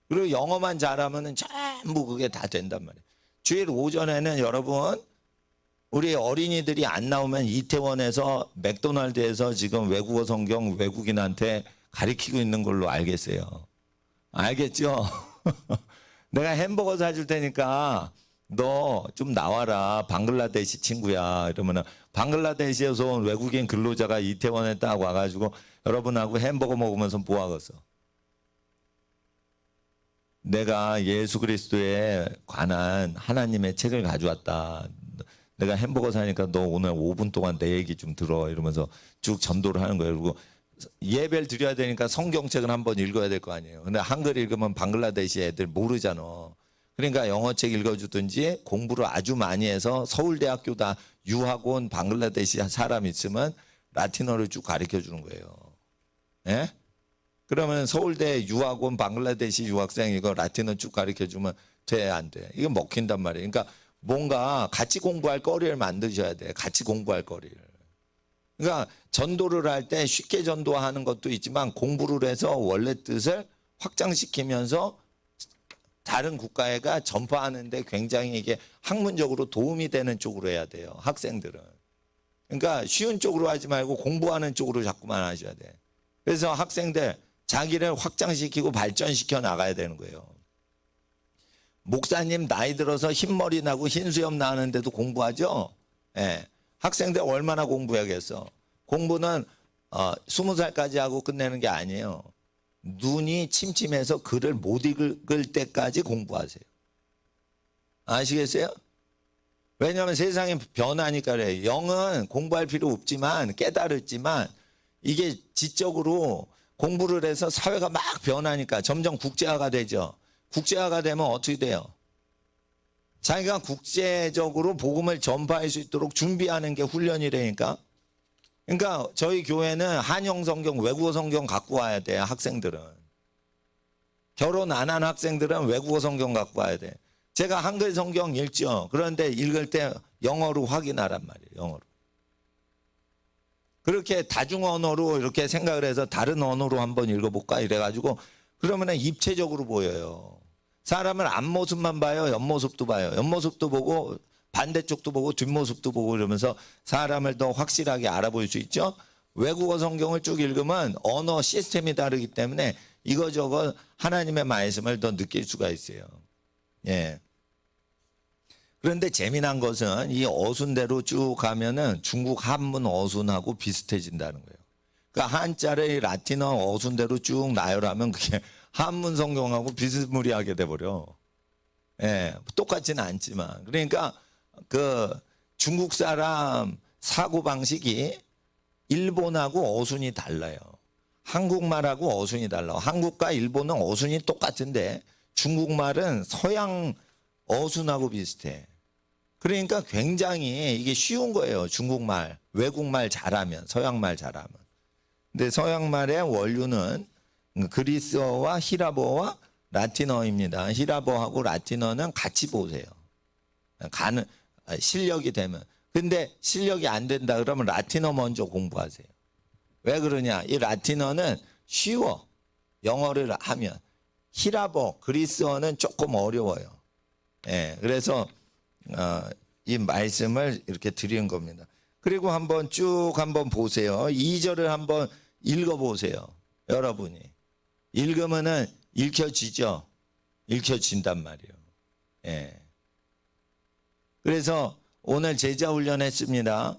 그리고 영어만 잘하면 전부 그게 다 된단 말이에요. 주일 오전에는 여러분 우리 어린이들이 안 나오면 이태원에서 맥도날드에서 지금 외국어 성경 외국인한테 가르치고 있는 걸로 알겠어요. 알겠죠? 내가 햄버거 사줄 테니까 너 좀 나와라. 방글라데시 친구야. 이러면은 방글라데시에서 온 외국인 근로자가 이태원에 딱 와가지고 여러분하고 햄버거 먹으면서 뭐 하겠어? 내가 예수 그리스도에 관한 하나님의 책을 가져왔다. 내가 햄버거 사니까 너 오늘 5분 동안 내 얘기 좀 들어. 이러면서 쭉 전도를 하는 거예요. 그리고 예배를 드려야 되니까 성경책은 한번 읽어야 될 거 아니에요. 근데 한글 읽으면 방글라데시 애들 모르잖아. 그러니까 영어책 읽어주든지 공부를 아주 많이 해서 서울대학교다 유학원 방글라데시 사람 있으면 라틴어를 쭉 가르쳐 주는 거예요. 예? 그러면 서울대 유학원 방글라데시 유학생 이거 라틴어 쭉 가르쳐 주면 돼, 안 돼? 이거 먹힌단 말이에요. 그러니까 뭔가 같이 공부할 거리를 만드셔야 돼. 같이 공부할 거리를. 그러니까 전도를 할 때 쉽게 전도하는 것도 있지만 공부를 해서 원래 뜻을 확장시키면서 다른 국가에가 전파하는데 굉장히 이게 학문적으로 도움이 되는 쪽으로 해야 돼요. 학생들은. 그러니까 쉬운 쪽으로 하지 말고 공부하는 쪽으로 자꾸만 하셔야 돼. 그래서 학생들 자기를 확장시키고 발전시켜 나가야 되는 거예요. 목사님 나이 들어서 흰머리 나고 흰수염 나는데도 공부하죠? 예. 학생들 얼마나 공부해야겠어? 공부는 20살까지 하고 끝내는 게 아니에요. 눈이 침침해서 글을 못 읽을 때까지 공부하세요. 아시겠어요? 왜냐하면 세상이 변하니까 그래요. 영은 공부할 필요 없지만 깨달았지만 이게 지적으로 공부를 해서 사회가 막 변하니까 점점 국제화가 되죠. 국제화가 되면 어떻게 돼요? 자기가 국제적으로 복음을 전파할 수 있도록 준비하는 게 훈련이라니까. 그러니까 저희 교회는 한영 성경, 외국어 성경 갖고 와야 돼요. 학생들은. 결혼 안 한 학생들은 외국어 성경 갖고 와야 돼. 제가 한글 성경 읽죠. 그런데 읽을 때 영어로 확인하란 말이에요. 영어로. 그렇게 다중 언어로 이렇게 생각을 해서 다른 언어로 한번 읽어볼까 이래가지고 그러면 입체적으로 보여요. 사람은 앞모습만 봐요. 옆모습도 봐요. 옆모습도 보고 반대쪽도 보고 뒷모습도 보고 이러면서 사람을 더 확실하게 알아볼 수 있죠. 외국어 성경을 쭉 읽으면 언어 시스템이 다르기 때문에 이거저거 하나님의 말씀을 더 느낄 수가 있어요. 예. 그런데 재미난 것은 이 어순대로 쭉 가면은 중국 한문 어순하고 비슷해진다는 거예요. 그러니까 한자를 라틴어 어순대로 쭉 나열하면 그게 한문 성경하고 비스무리하게 돼버려. 예, 똑같지는 않지만. 그러니까 그 중국 사람 사고 방식이 일본하고 어순이 달라요. 한국말하고 어순이 달라. 한국과 일본은 어순이 똑같은데 중국말은 서양 어순하고 비슷해. 그러니까 굉장히 이게 쉬운 거예요. 중국말, 외국말 잘하면, 서양말 잘하면. 근데 서양말의 원류는 그리스어와 히라보와 라틴어입니다. 히라보하고 라틴어는 같이 보세요. 실력이 되면. 근데 실력이 안 된다 그러면 라틴어 먼저 공부하세요. 왜 그러냐? 이 라틴어는 쉬워. 영어를 하면. 히라보, 그리스어는 조금 어려워요. 예, 그래서 이 말씀을 이렇게 드리는 겁니다. 그리고 한번 쭉 한번 보세요. 2절을 한번 읽어보세요. 여러분이. 읽으면은 읽혀지죠. 읽혀진단 말이에요. 예. 그래서 오늘 제자 훈련했습니다.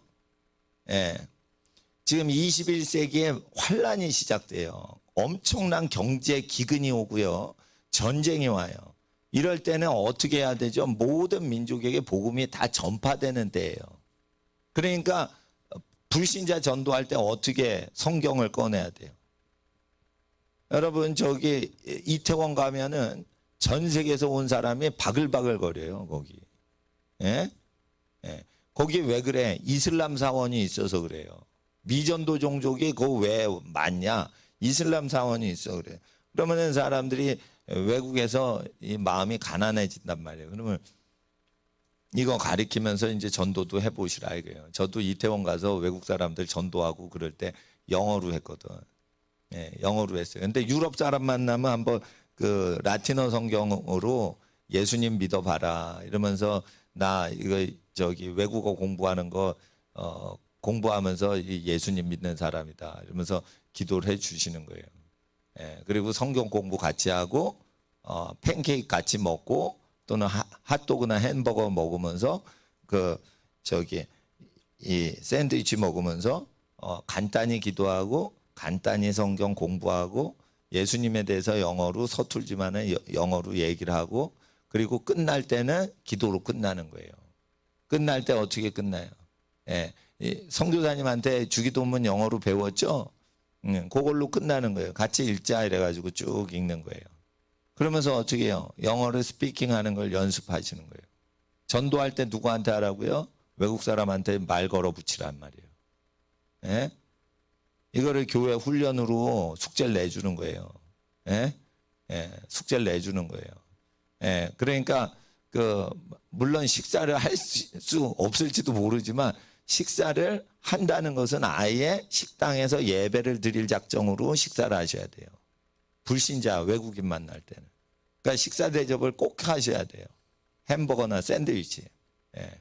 예. 지금 21세기에 환란이 시작돼요. 엄청난 경제 기근이 오고요. 전쟁이 와요. 이럴 때는 어떻게 해야 되죠? 모든 민족에게 복음이 다 전파되는 때예요. 그러니까 불신자 전도할 때 어떻게 성경을 꺼내야 돼요? 여러분 저기 이태원 가면은 전 세계에서 온 사람이 바글바글 거려요. 거기. 예? 예. 거기 왜 그래? 이슬람 사원이 있어서 그래요. 미전도 종족이 그 왜 많냐? 이슬람 사원이 있어 그래. 그러면은 사람들이 외국에서 이 마음이 가난해진단 말이에요. 그러면 이거 가리키면서 이제 전도도 해보시라 이거예요. 저도 이태원 가서 외국 사람들 전도하고 그럴 때 영어로 했거든. 예, 영어로 했어요. 근데 유럽 사람 만나면 한번 그 라틴어 성경으로 예수님 믿어봐라 이러면서 나 이거 저기 외국어 공부하는 거 공부하면서 예수님 믿는 사람이다 이러면서 기도를 해 주시는 거예요. 예, 그리고 성경 공부 같이 하고 팬케이크 같이 먹고 또는 핫도그나 햄버거 먹으면서 그 저기 이 샌드위치 먹으면서 간단히 기도하고 간단히 성경 공부하고 예수님에 대해서 영어로 서툴지만은 영어로 얘기를 하고 그리고 끝날 때는 기도로 끝나는 거예요. 끝날 때 어떻게 끝나요? 예, 선교사님한테 주기도문 영어로 배웠죠? 그걸로 끝나는 거예요. 같이 읽자 이래가지고 쭉 읽는 거예요. 그러면서 어떻게 해요? 영어를 스피킹하는 걸 연습하시는 거예요. 전도할 때 누구한테 하라고요? 외국 사람한테 말 걸어 붙이란 말이에요. 예? 이거를 교회 훈련으로 숙제를 내주는 거예요. 예? 예, 숙제를 내주는 거예요. 예, 그러니까 물론 식사를 할 수 없을지도 모르지만 식사를 한다는 것은 아예 식당에서 예배를 드릴 작정으로 식사를 하셔야 돼요. 불신자 외국인 만날 때는. 그러니까 식사 대접을 꼭 하셔야 돼요. 햄버거나 샌드위치. 예.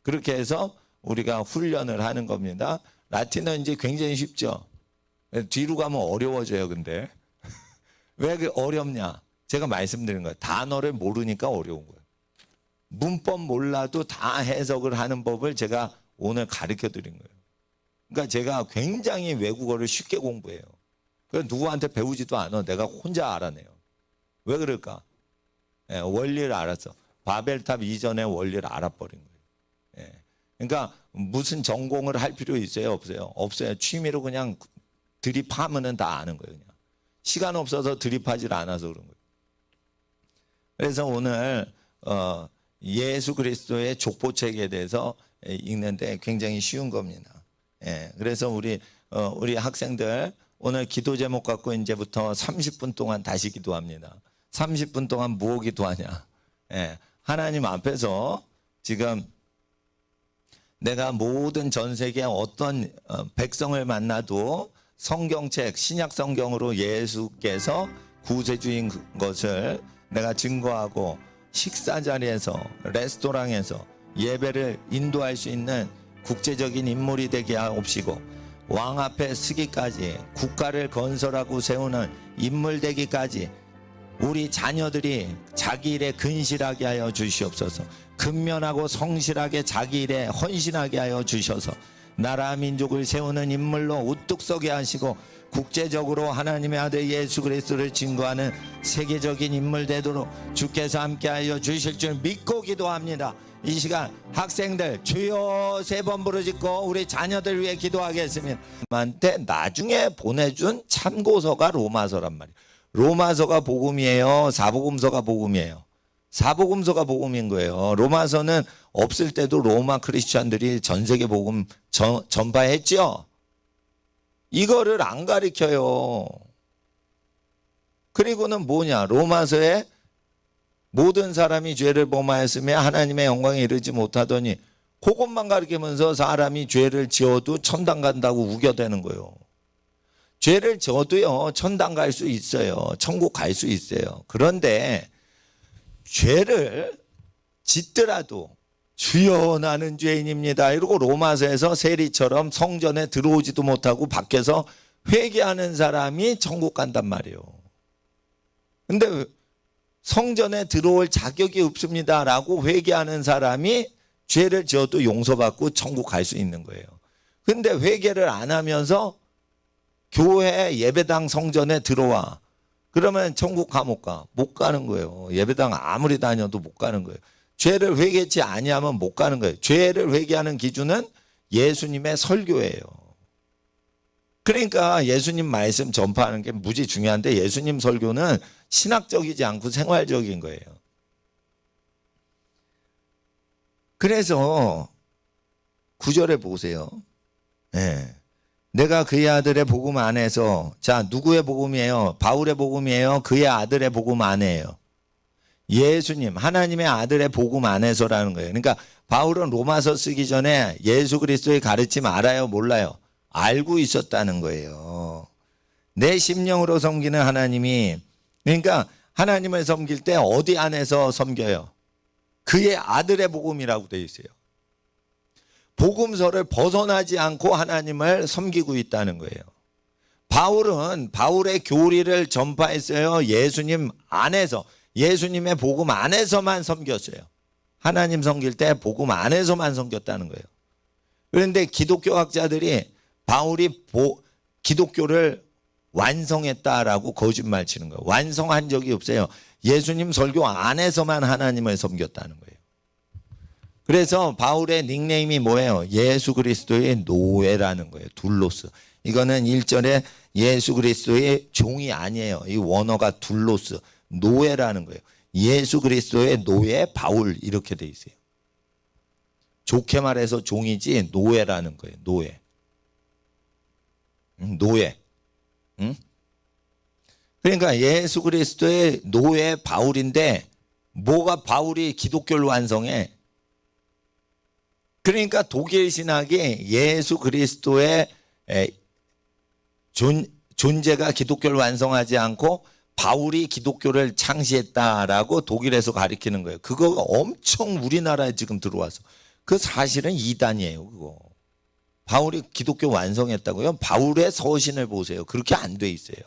그렇게 해서 우리가 훈련을 하는 겁니다. 라틴어 이제 굉장히 쉽죠. 뒤로 가면 어려워져요. 근데 왜 어렵냐? 제가 말씀드린 거예요. 단어를 모르니까 어려운 거예요. 문법 몰라도 다 해석을 하는 법을 제가 오늘 가르쳐 드린 거예요. 그러니까 제가 굉장히 외국어를 쉽게 공부해요. 그래서 누구한테 배우지도 않아. 내가 혼자 알아내요. 왜 그럴까? 예, 원리를 알았어. 바벨탑 이전에 원리를 알아버린 거예요. 예. 그러니까 무슨 전공을 할 필요 있어요? 없어요? 없어요. 취미로 그냥 드립하면은 다 아는 거예요. 그냥. 시간 없어서 드립하질 않아서 그런 거예요. 그래서 오늘 예수 그리스도의 족보책에 대해서 읽는데 굉장히 쉬운 겁니다. 예, 그래서 우리 학생들 오늘 기도 제목 갖고 이제부터 30분 동안 다시 기도합니다. 30분 동안 뭐 기도하냐? 예, 하나님 앞에서 지금 내가 모든 전 세계 어떤 백성을 만나도 성경책, 신약 성경으로 예수께서 구세주인 것을 내가 증거하고 식사 자리에서, 레스토랑에서 예배를 인도할 수 있는 국제적인 인물이 되게 하옵시고, 왕 앞에 서기까지, 국가를 건설하고 세우는 인물 되기까지 우리 자녀들이 자기 일에 근실하게 하여 주시옵소서. 근면하고 성실하게 자기 일에 헌신하게 하여 주셔서 나라 민족을 세우는 인물로 우뚝 서게 하시고, 국제적으로 하나님의 아들 예수 그리스도를 증거하는 세계적인 인물 되도록 주께서 함께하여 주실 줄 믿고 기도합니다. 이 시간 학생들 주여 3번 부르짖고 우리 자녀들 위해 기도하겠습니다. 한테 나중에 보내준 참고서가 로마서란 말이에요. 로마서가 복음이에요? 사복음서가 복음이에요? 사복음서가 복음인 거예요. 로마서는 없을 때도 로마 크리스찬들이 전 세계 복음 전파했죠. 이거를 안 가르쳐요. 그리고는 뭐냐? 로마서에 모든 사람이 죄를 범하였으며 하나님의 영광에 이르지 못하더니, 그것만 가르치면서 사람이 죄를 지어도 천당 간다고 우겨대는 거예요. 죄를 지어도요 천당 갈 수 있어요. 천국 갈 수 있어요. 그런데 죄를 짓더라도 주여 나는 죄인입니다 이러고 로마서에서 세리처럼 성전에 들어오지도 못하고 밖에서 회개하는 사람이 천국 간단 말이에요. 근데 성전에 들어올 자격이 없습니다 라고 회개하는 사람이 죄를 지어도 용서받고 천국 갈 수 있는 거예요. 근데 회개를 안 하면서 교회 예배당 성전에 들어와. 그러면 천국 가 못 가? 못 가는 거예요. 예배당 아무리 다녀도 못 가는 거예요. 죄를 회개치 아니하면 못 가는 거예요. 죄를 회개하는 기준은 예수님의 설교예요. 그러니까 예수님 말씀 전파하는 게 무지 중요한데, 예수님 설교는 신학적이지 않고 생활적인 거예요. 그래서 9절에 보세요. 네. 내가 그의 아들의 복음 안에서, 자 누구의 복음이에요? 바울의 복음이에요? 그의 아들의 복음 안에요? 예수님 하나님의 아들의 복음 안에서라는 거예요. 그러니까 바울은 로마서 쓰기 전에 예수 그리스도의 가르침 알아요? 몰라요? 알고 있었다는 거예요. 내 심령으로 섬기는 하나님이, 그러니까 하나님을 섬길 때 어디 안에서 섬겨요? 그의 아들의 복음이라고 되어 있어요. 복음서를 벗어나지 않고 하나님을 섬기고 있다는 거예요. 바울은 바울의 교리를 전파했어요. 예수님 안에서, 예수님의 복음 안에서만 섬겼어요. 하나님 섬길 때 복음 안에서만 섬겼다는 거예요. 그런데 기독교 학자들이 바울이 기독교를 완성했다라고 거짓말 치는 거예요. 완성한 적이 없어요. 예수님 설교 안에서만 하나님을 섬겼다는 거예요. 그래서 바울의 닉네임이 뭐예요? 예수 그리스도의 노예라는 거예요. 둘로스. 이거는 1절에 예수 그리스도의 종이 아니에요. 이 원어가 둘로스, 노예라는 거예요. 예수 그리스도의 노예 바울 이렇게 돼 있어요. 좋게 말해서 종이지 노예라는 거예요. 노예. 노예. 응? 그러니까 예수 그리스도의 노예 바울인데, 뭐가 바울이 기독교를 완성해? 그러니까 독일 신학이 예수 그리스도의 존재가 기독교를 완성하지 않고 바울이 기독교를 창시했다라고 독일에서 가리키는 거예요. 그거 엄청 우리나라에 지금 들어와서, 그 사실은 이단이에요. 그거 바울이 기독교 완성했다고요? 바울의 서신을 보세요. 그렇게 안 돼 있어요.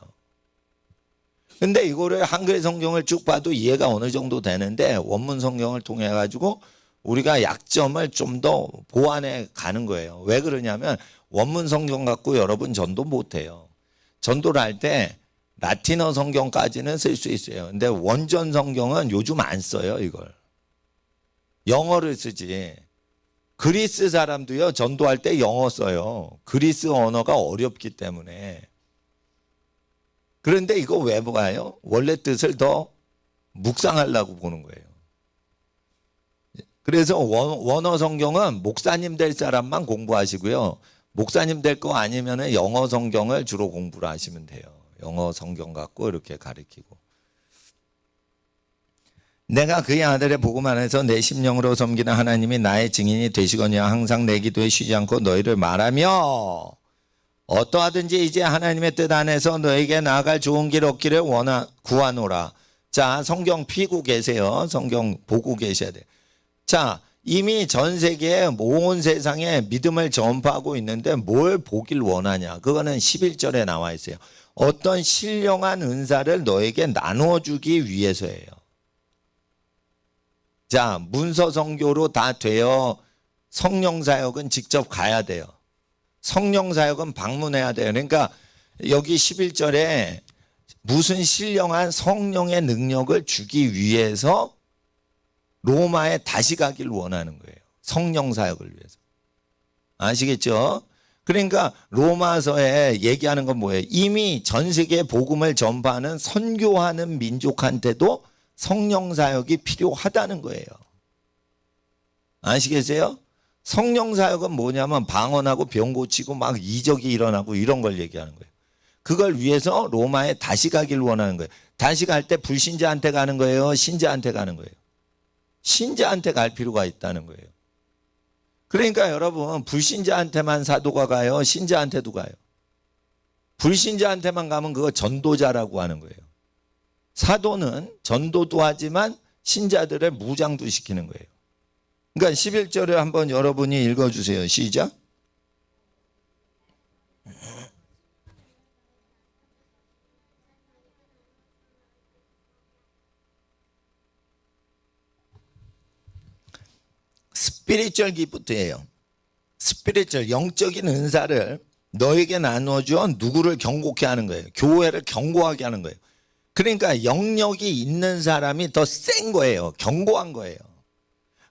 근데 이거를 한글 성경을 쭉 봐도 이해가 어느 정도 되는데, 원문 성경을 통해 가지고 우리가 약점을 좀 더 보완해 가는 거예요. 왜 그러냐면 원문 성경 갖고 여러분 전도 못해요. 전도를 할 때 라틴어 성경까지는 쓸 수 있어요. 근데 원전 성경은 요즘 안 써요. 이걸 영어를 쓰지. 그리스 사람도요 전도할 때 영어 써요. 그리스 언어가 어렵기 때문에. 그런데 이거 왜 봐요? 원래 뜻을 더 묵상하려고 보는 거예요. 그래서 원어 성경은 목사님 될 사람만 공부하시고요. 목사님 될 거 아니면은 영어 성경을 주로 공부를 하시면 돼요. 영어 성경 갖고 이렇게 가르치고. 내가 그의 아들의 복음 안에서 내 심령으로 섬기는 하나님이 나의 증인이 되시거니와 항상 내 기도에 쉬지 않고 너희를 말하며 어떠하든지 이제 하나님의 뜻 안에서 너에게 나아갈 좋은 길 얻기를 구하노라. 자, 성경 피고 계세요. 성경 보고 계셔야 돼요. 자, 이미 전 세계에 온 세상에 믿음을 전파하고 있는데 뭘 보길 원하냐? 그거는 11절에 나와 있어요. 어떤 신령한 은사를 너에게 나누어 주기 위해서예요. 자, 문서 선교로 다 되어 성령 사역은 직접 가야 돼요. 성령 사역은 방문해야 돼요. 그러니까 여기 11절에 무슨 신령한 성령의 능력을 주기 위해서 로마에 다시 가길 원하는 거예요. 성령 사역을 위해서. 아시겠죠? 그러니까 로마서에 얘기하는 건 뭐예요? 이미 전 세계에 복음을 전파하는 선교하는 민족한테도 성령 사역이 필요하다는 거예요. 아시겠어요? 성령 사역은 뭐냐면 방언하고 병 고치고 막 이적이 일어나고 이런 걸 얘기하는 거예요. 그걸 위해서 로마에 다시 가길 원하는 거예요. 다시 갈 때 불신자한테 가는 거예요? 신자한테 가는 거예요? 신자한테 갈 필요가 있다는 거예요. 그러니까 여러분, 불신자한테만 사도가 가요? 신자한테도 가요? 불신자한테만 가면 그거 전도자라고 하는 거예요. 사도는 전도도 하지만 신자들의 무장도 시키는 거예요. 그러니까 11절을 한번 여러분이 읽어주세요. 시작. 스피리추얼 기프트예요. 스피리추얼 영적인 은사를 너에게 나눠줘 누구를 경고케 하는 거예요. 교회를 경고하게 하는 거예요. 그러니까 영역이 있는 사람이 더 센 거예요. 견고한 거예요.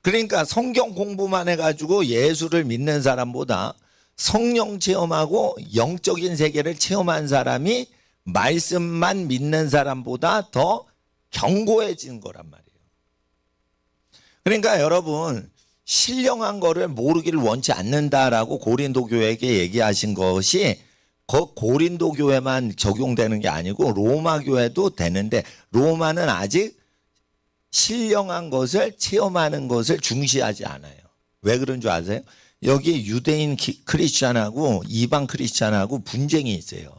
그러니까 성경 공부만 해가지고 예수를 믿는 사람보다 성령 체험하고 영적인 세계를 체험한 사람이 말씀만 믿는 사람보다 더 견고해진 거란 말이에요. 그러니까 여러분, 신령한 거를 모르기를 원치 않는다라고 고린도 교회에게 얘기하신 것이 그 고린도 교회만 적용되는 게 아니고 로마 교회도 되는데, 로마는 아직 신령한 것을 체험하는 것을 중시하지 않아요. 왜 그런 줄 아세요? 여기 유대인 크리스찬하고 이방 크리스찬하고 분쟁이 있어요.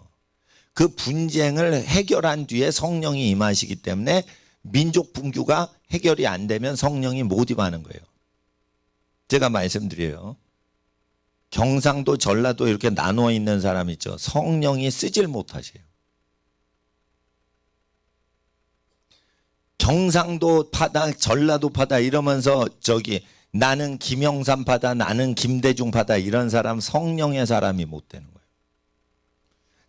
그 분쟁을 해결한 뒤에 성령이 임하시기 때문에 민족 분규가 해결이 안 되면 성령이 못 임하는 거예요. 제가 말씀드려요. 경상도, 전라도 이렇게 나누어 있는 사람 있죠. 성령이 쓰질 못하세요. 경상도 파다, 전라도 파다 이러면서 나는 김영삼 파다, 나는 김대중 파다 이런 사람 성령의 사람이 못 되는 거예요.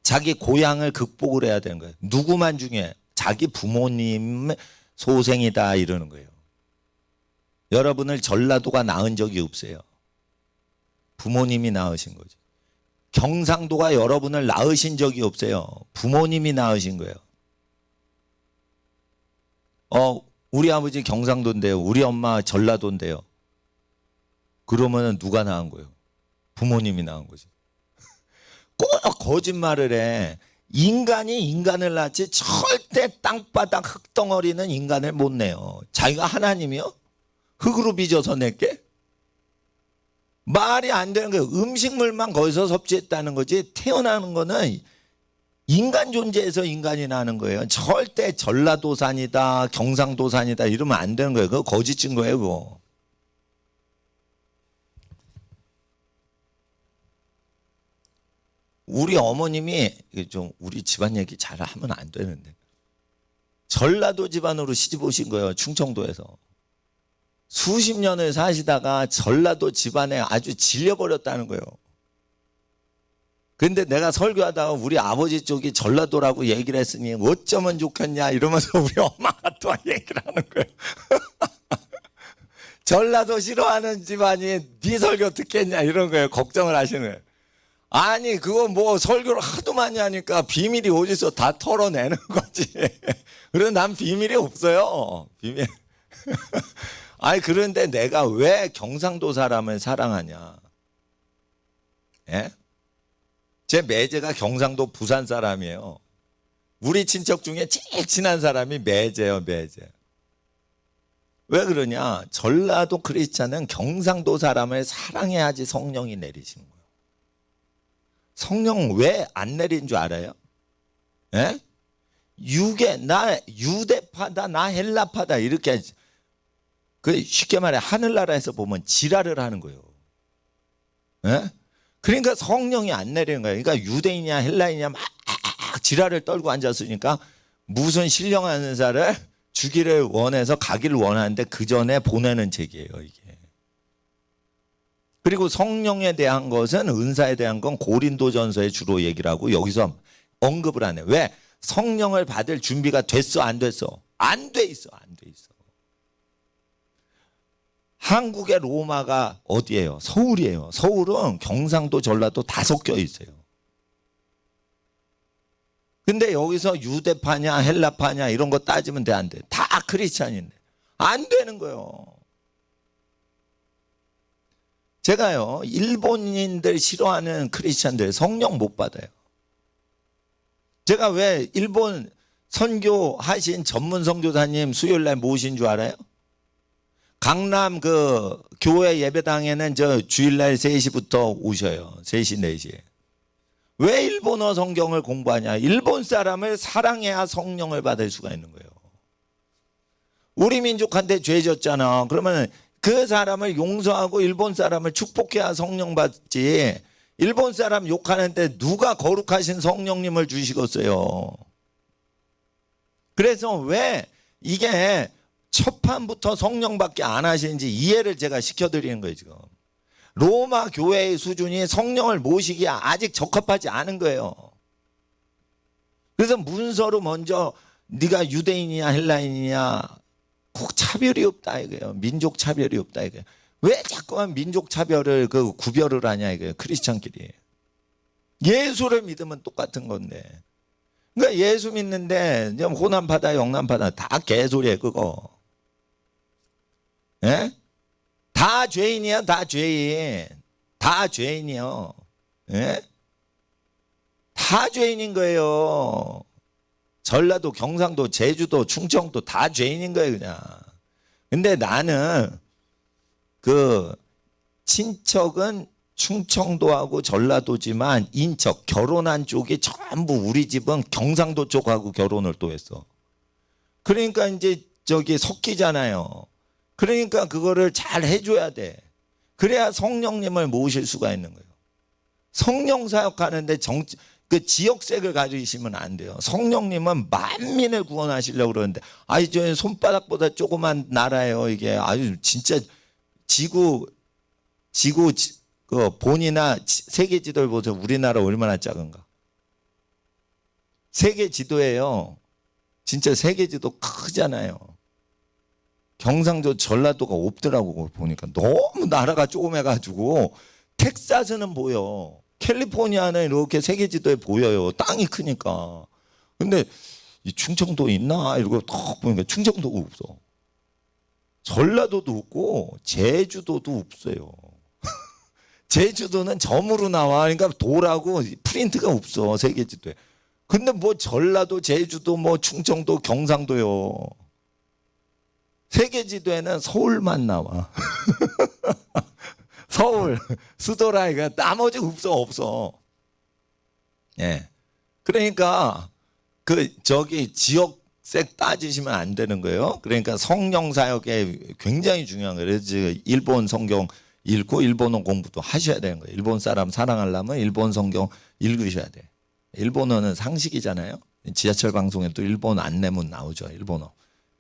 자기 고향을 극복을 해야 되는 거예요. 누구만 중요해? 자기 부모님 소생이다 이러는 거예요. 여러분을 전라도가 낳은 적이 없어요. 부모님이 낳으신 거죠. 경상도가 여러분을 낳으신 적이 없어요. 부모님이 낳으신 거예요. 우리 아버지 경상도인데요. 우리 엄마 전라도인데요. 그러면 누가 낳은 거예요? 부모님이 낳은 거지. 꼭 거짓말을 해. 인간이 인간을 낳지 절대 땅바닥 흙덩어리는 인간을 못 내요. 자기가 하나님이요? 흙으로 빚어서 낼게? 말이 안 되는 거예요. 음식물만 거기서 섭취했다는 거지 태어나는 거는 인간 존재에서 인간이 나는 거예요. 절대 전라도산이다 경상도산이다 이러면 안 되는 거예요. 그거 거짓 증거예요. 그거. 우리 어머님이 좀 우리 집안 얘기 잘 하면 안 되는데 전라도 집안으로 시집 오신 거예요. 충청도에서. 수십 년을 사시다가 전라도 집안에 아주 질려버렸다는 거예요. 근데 내가 설교하다가 우리 아버지 쪽이 전라도라고 얘기를 했으니 어쩌면 좋겠냐 이러면서 우리 엄마가 또 얘기를 하는 거예요. 전라도 싫어하는 집안이 네 설교 듣겠냐 이런 거예요. 걱정을 하시는 거예요. 아니 그거 뭐 설교를 하도 많이 하니까 비밀이 어디서 다 털어내는 거지. 그래서 난 비밀이 없어요. 비밀. 아니 그런데 내가 왜 경상도 사람을 사랑하냐? 예? 제 매제가 경상도 부산 사람이에요. 우리 친척 중에 제일 친한 사람이 매제예요, 매제. 왜 그러냐? 전라도 크리스찬은 경상도 사람을 사랑해야지 성령이 내리시는 거예요. 성령 왜 안 내린 줄 알아요? 예? 나 유대파다, 나 헬라파다 이렇게 그 쉽게 말해 하늘나라에서 보면 지랄을 하는 거예요. 예? 그러니까 성령이 안 내리는 거예요. 그러니까 유대인이냐 헬라인이냐 막 지랄을 떨고 앉았으니까 무슨 신령한 자를 주기를 원해서 가기를 원하는데 그 전에 보내는 책이에요, 이게. 그리고 성령에 대한 것은 은사에 대한 건 고린도전서에 주로 얘기를 하고 여기서 언급을 안 해. 왜? 성령을 받을 준비가 됐어, 안 됐어? 안 돼 있어, 안 돼 있어. 한국의 로마가 어디예요? 서울이에요. 서울은 경상도, 전라도 다 섞여 있어요. 근데 여기서 유대파냐 헬라파냐 이런 거 따지면 돼, 안 돼? 다 크리스찬인데 안 되는 거예요. 제가요 일본인들 싫어하는 크리스찬들 성령 못 받아요. 제가 왜 일본 선교하신 전문 선교사님 수요일날 모신 줄 알아요? 강남 그 교회 예배당에는 저 주일날 3시부터 오셔요. 3시 4시에. 왜 일본어 성경을 공부하냐? 일본 사람을 사랑해야 성령을 받을 수가 있는 거예요. 우리 민족한테 죄 졌잖아. 그러면 그 사람을 용서하고 일본 사람을 축복해야 성령 받지. 일본 사람 욕하는데 누가 거룩하신 성령님을 주시겠어요? 그래서 왜 이게 첫 판부터 성령밖에 안 하시는지 이해를 제가 시켜드리는 거예요, 지금. 로마 교회의 수준이 성령을 모시기에 아직 적합하지 않은 거예요. 그래서 문서로 먼저 네가 유대인이냐 헬라인이냐 꼭 차별이 없다 이거예요. 민족 차별이 없다 이거예요. 왜 자꾸만 민족 차별을 그 구별을 하냐 이거예요. 크리스찬끼리. 예수를 믿으면 똑같은 건데. 그러니까 예수 믿는데 호남파다 영남파다 다 개소리예요, 그거. 예? 다 죄인이야, 다 죄인. 다 죄인이요. 예? 다 죄인인 거예요. 전라도, 경상도, 제주도, 충청도 다 죄인인 거예요, 그냥. 근데 나는 그 친척은 충청도하고 전라도지만 인척, 결혼한 쪽이 전부 우리 집은 경상도 쪽하고 결혼을 또 했어. 그러니까 이제 저기 섞이잖아요. 그러니까 그거를 잘 해줘야 돼. 그래야 성령님을 모실 수가 있는 거예요. 성령 사역하는데 그 지역색을 가지시면 안 돼요. 성령님은 만민을 구원하시려고 그러는데, 아이, 저 손바닥보다 조그만 나라예요, 이게. 아유, 진짜 지구, 그 본이나 세계 지도를 보세요. 우리나라 얼마나 작은가. 세계 지도예요. 진짜 세계 지도 크잖아요. 경상도 전라도가 없더라고 보니까. 너무 나라가 조그매가지고 텍사스는 보여. 캘리포니아는 이렇게 세계 지도에 보여요. 땅이 크니까. 근데 이 충청도 있나 이러고 딱 보니까 충청도가 없어. 전라도도 없고 제주도도 없어요. 제주도는 점으로 나와. 그러니까 도라고 프린트가 없어, 세계 지도에. 근데 뭐 전라도, 제주도, 뭐 충청도, 경상도요. 세계 지도에는 서울만 나와. 서울, 수도라니까 나머지 없어. 예. 그러니까 저기 지역색 따지시면 안 되는 거예요. 그러니까 성령 사역에 굉장히 중요한 거예요. 그래서 일본 성경 읽고 일본어 공부도 하셔야 되는 거예요. 일본 사람 사랑하려면 일본 성경 읽으셔야 돼. 일본어는 상식이잖아요. 지하철 방송에도 일본 안내문 나오죠. 일본어.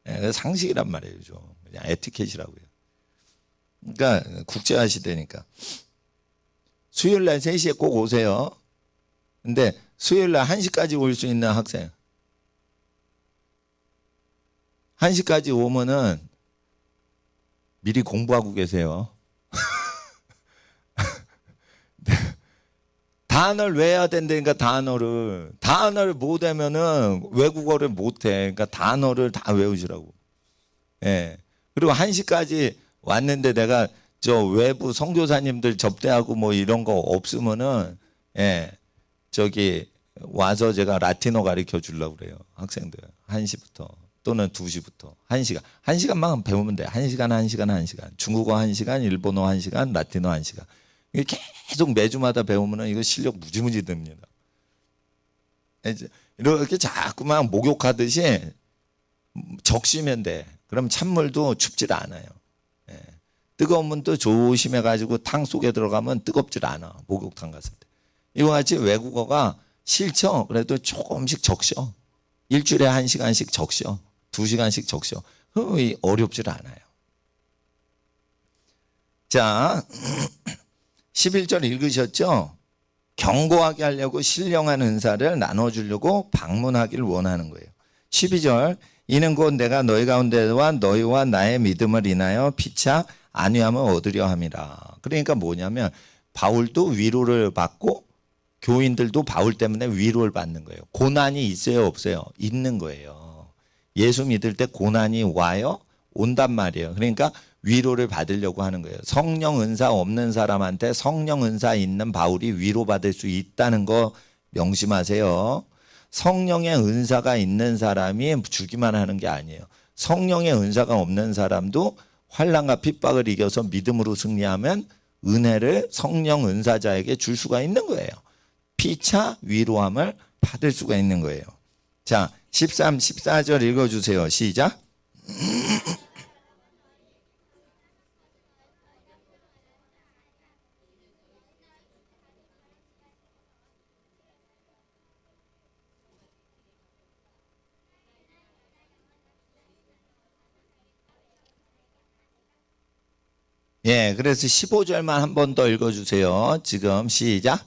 예, 상식이란 말이에요. 그냥 에티켓이라고요. 그러니까 국제화 시대니까. 수요일 날 3시에 꼭 오세요. 근데 수요일 날 1시까지 올 수 있는 학생. 1시까지 오면은 미리 공부하고 계세요. 단어를 외워야 된다니까. 단어를 못 외면은 외국어를 못 해. 그러니까 단어를 다 외우시라고. 예. 그리고 1시까지 왔는데 내가 저 외부 선교사님들 접대하고 뭐 이런 거 없으면은 저기 와서 제가 라틴어 가르쳐 주려고 그래요. 학생들 1시부터 또는 2시부터 1시간. 1시간만 배우면 돼. 1시간, 1시간, 1시간. 중국어 1시간, 일본어 1시간, 라틴어 1시간. 이게 계속 매주마다 배우면은 이거 실력 무지무지 듭니다. 이렇게 자꾸만 목욕하듯이 적시면 돼. 그럼 찬물도 춥질 않아요. 뜨거운 물도 조심해가지고 탕 속에 들어가면 뜨겁질 않아. 목욕탕 갔을 때. 이와 같이 외국어가 싫죠? 그래도 조금씩 적셔. 일주일에 1시간씩 적셔. 2시간씩 적셔. 어렵질 않아요. 자, 11절 읽으셨죠? 경고하게 하려고 신령한 은사를 나눠주려고 방문하기를 원하는 거예요. 12절 이는 곧 내가 너희 가운데와 너희와 나의 믿음을 인하여 피차 안위함을 얻으려 함이라. 그러니까 뭐냐면 바울도 위로를 받고 교인들도 바울 때문에 위로를 받는 거예요. 고난이 있어요 없어요? 있는 거예요. 예수 믿을 때 고난이 와요? 온단 말이에요. 그러니까 위로를 받으려고 하는 거예요. 성령 은사 없는 사람한테 성령 은사 있는 바울이 위로받을 수 있다는 거 명심하세요. 성령의 은사가 있는 사람이 주기만 하는 게 아니에요. 성령의 은사가 없는 사람도 환난과 핍박을 이겨서 믿음으로 승리하면 은혜를 성령 은사자에게 줄 수가 있는 거예요. 피차 위로함을 받을 수가 있는 거예요. 자, 13, 14절 읽어주세요. 시작. 그래서 15절만 한 번 더 읽어주세요. 지금 시작.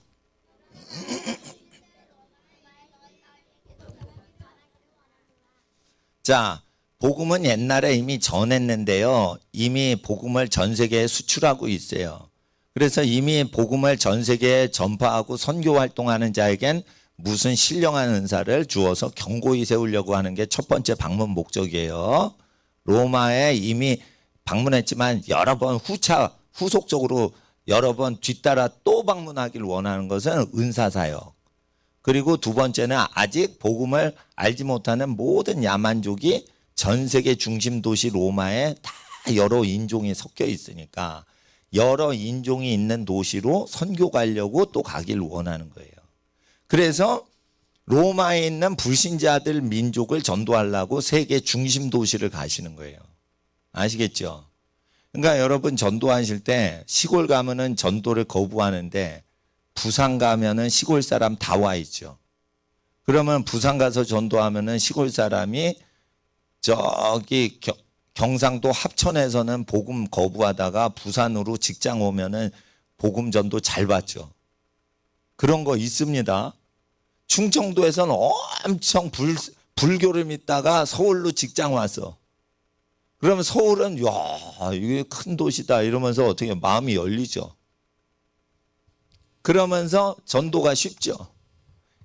자, 복음은 옛날에 이미 전했는데요. 이미 복음을 전 세계에 수출하고 있어요. 그래서 이미 복음을 전 세계에 전파하고 선교 활동하는 자에겐 무슨 신령한 은사를 주어서 경고히 세우려고 하는 게 첫 번째 방문 목적이에요. 로마에 이미 방문했지만 여러 번 후속적으로 여러 번 뒤따라 또 방문하기를 원하는 것은 은사사역. 그리고 두 번째는 아직 복음을 알지 못하는 모든 야만족이 전 세계 중심 도시 로마에 다 여러 인종이 섞여 있으니까 여러 인종이 있는 도시로 선교 가려고 또 가길 원하는 거예요. 그래서 로마에 있는 불신자들 민족을 전도하려고 세계 중심 도시를 가시는 거예요. 아시겠죠? 그러니까 여러분 전도하실 때 시골 가면은 전도를 거부하는데 부산 가면은 시골 사람 다 와 있죠. 그러면 부산 가서 전도하면은 시골 사람이 저기 경상도 합천에서는 복음 거부하다가 부산으로 직장 오면은 복음 전도 잘 받죠. 그런 거 있습니다. 충청도에서는 엄청 불교를 믿다가 서울로 직장 왔어. 그러면 서울은 야 이게 큰 도시다 이러면서 어떻게 마음이 열리죠. 그러면서 전도가 쉽죠.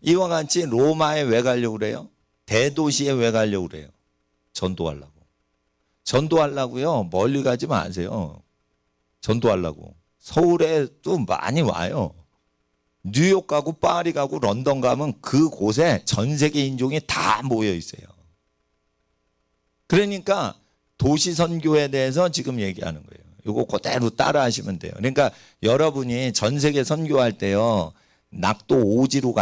이와 같이 로마에 왜 가려고 그래요? 대도시에 왜 가려고 그래요? 전도하려고. 전도하려고요. 멀리 가지 마세요. 전도하려고. 서울에도 많이 와요. 뉴욕 가고 파리 가고 런던 가면 그곳에 전 세계 인종이 다 모여 있어요. 그러니까 도시 선교에 대해서 지금 얘기하는 거예요. 이거 그대로 따라 하시면 돼요. 그러니까 여러분이 전 세계 선교할 때요. 낙도 오지로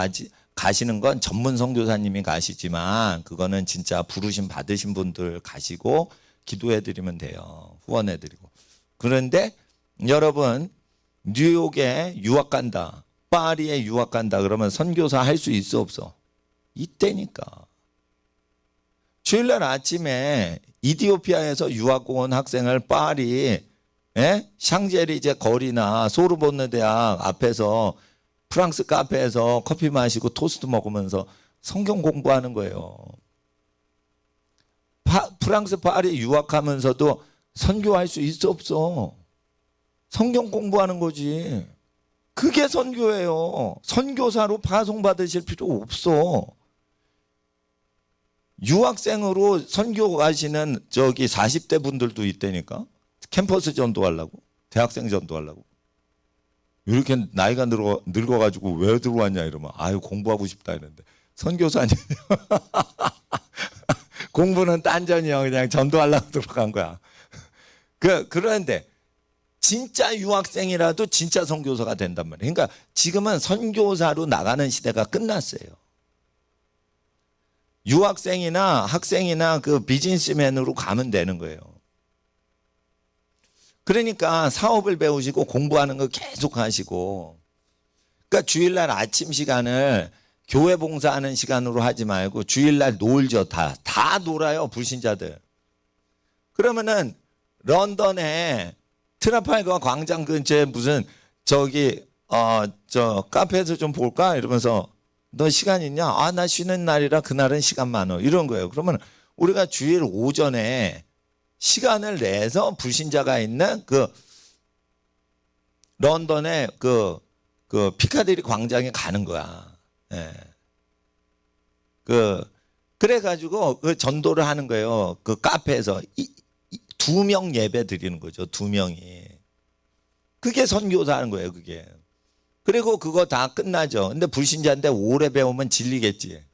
가시는 건 전문 선교사님이 가시지만 그거는 진짜 부르심 받으신 분들 가시고 기도해 드리면 돼요. 후원해 드리고. 그런데 여러분 뉴욕에 유학 간다. 파리에 유학 간다 그러면 선교사 할 수 있어 없어? 이때니까. 주일날 아침에 이디오피아에서 유학 온 학생을 파리 샹젤리제 거리나 소르본느 대학 앞에서 프랑스 카페에서 커피 마시고 토스트 먹으면서 성경 공부하는 거예요. 프랑스 파리 유학하면서도 선교할 수 있어 없어? 성경 공부하는 거지. 그게 선교예요. 선교사로 파송받으실 필요 없어. 유학생으로 선교 가시는 저기 40대 분들도 있다니까. 캠퍼스 전도하려고, 대학생 전도하려고. 이렇게 나이가 늙어가지고 왜 들어왔냐 이러면 아유 공부하고 싶다 이랬는데 선교사님 공부는 딴전이요. 그냥 전도하려고 들어간 거야. 그런데 진짜 유학생이라도 진짜 선교사가 된단 말이에요. 그러니까 지금은 선교사로 나가는 시대가 끝났어요. 유학생이나 학생이나 그 비즈니스맨으로 가면 되는 거예요. 그러니까 사업을 배우시고 공부하는 거 계속 하시고, 그러니까 주일날 아침 시간을 교회 봉사하는 시간으로 하지 말고 주일날 놀죠. 다 놀아요, 불신자들. 그러면은 런던에 트라팔가 광장 근처에 무슨 저기 저 카페에서 좀 볼까 이러면서 너 시간 있냐? 아, 나 쉬는 날이라 그날은 시간 많어. 이런 거예요. 그러면 우리가 주일 오전에 시간을 내서 불신자가 있는 그 런던의 그 피카디리 광장에 가는 거야. 예. 그래가지고 그 전도를 하는 거예요. 그 카페에서 2명 예배 드리는 거죠. 2명이. 그게 선교사 하는 거예요, 그게. 그리고 그거 다 끝나죠. 근데 불신자인데 오래 배우면 질리겠지.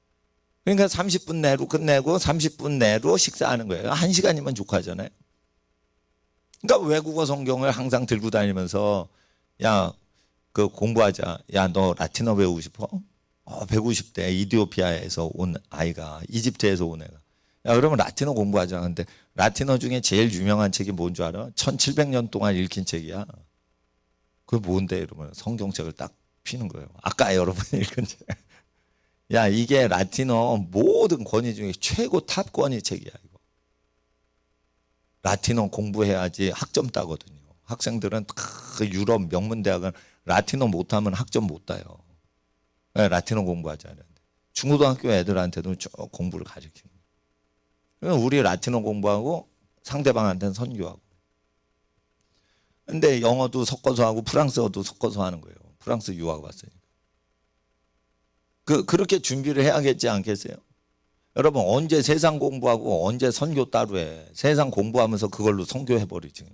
그러니까 30분 내로 끝내고 30분 내로 식사하는 거예요. 1시간이면 족하잖아요. 그러니까 외국어 성경을 항상 들고 다니면서 야, 그 공부하자. 야, 너 라틴어 배우고 싶어? 배우고 싶대. 이디오피아에서 온 아이가, 이집트에서 온 애가. 야, 그러면 라틴어 공부하자. 근데 라틴어 중에 제일 유명한 책이 뭔 줄 알아? 1700년 동안 읽힌 책이야. 그게 뭔데? 이러면 성경책을 딱 피는 거예요. 아까 여러분이 읽은 책. 야, 이게 라틴어 모든 권위 중에 최고 탑 권위 책이야, 이거. 라틴어 공부해야지 학점 따거든요. 학생들은 그 유럽 명문대학은 라틴어 못하면 학점 못 따요. 네, 라틴어 공부하지 않는데. 중고등학교 애들한테도 쭉 공부를 가르치는 거예요. 우리 라틴어 공부하고 상대방한테는 선교하고. 근데 영어도 섞어서 하고 프랑스어도 섞어서 하는 거예요. 프랑스 유학 왔으니까. 그렇게 준비를 해야겠지 않겠어요? 여러분, 언제 세상 공부하고 언제 선교 따로 해. 세상 공부하면서 그걸로 선교해버리지.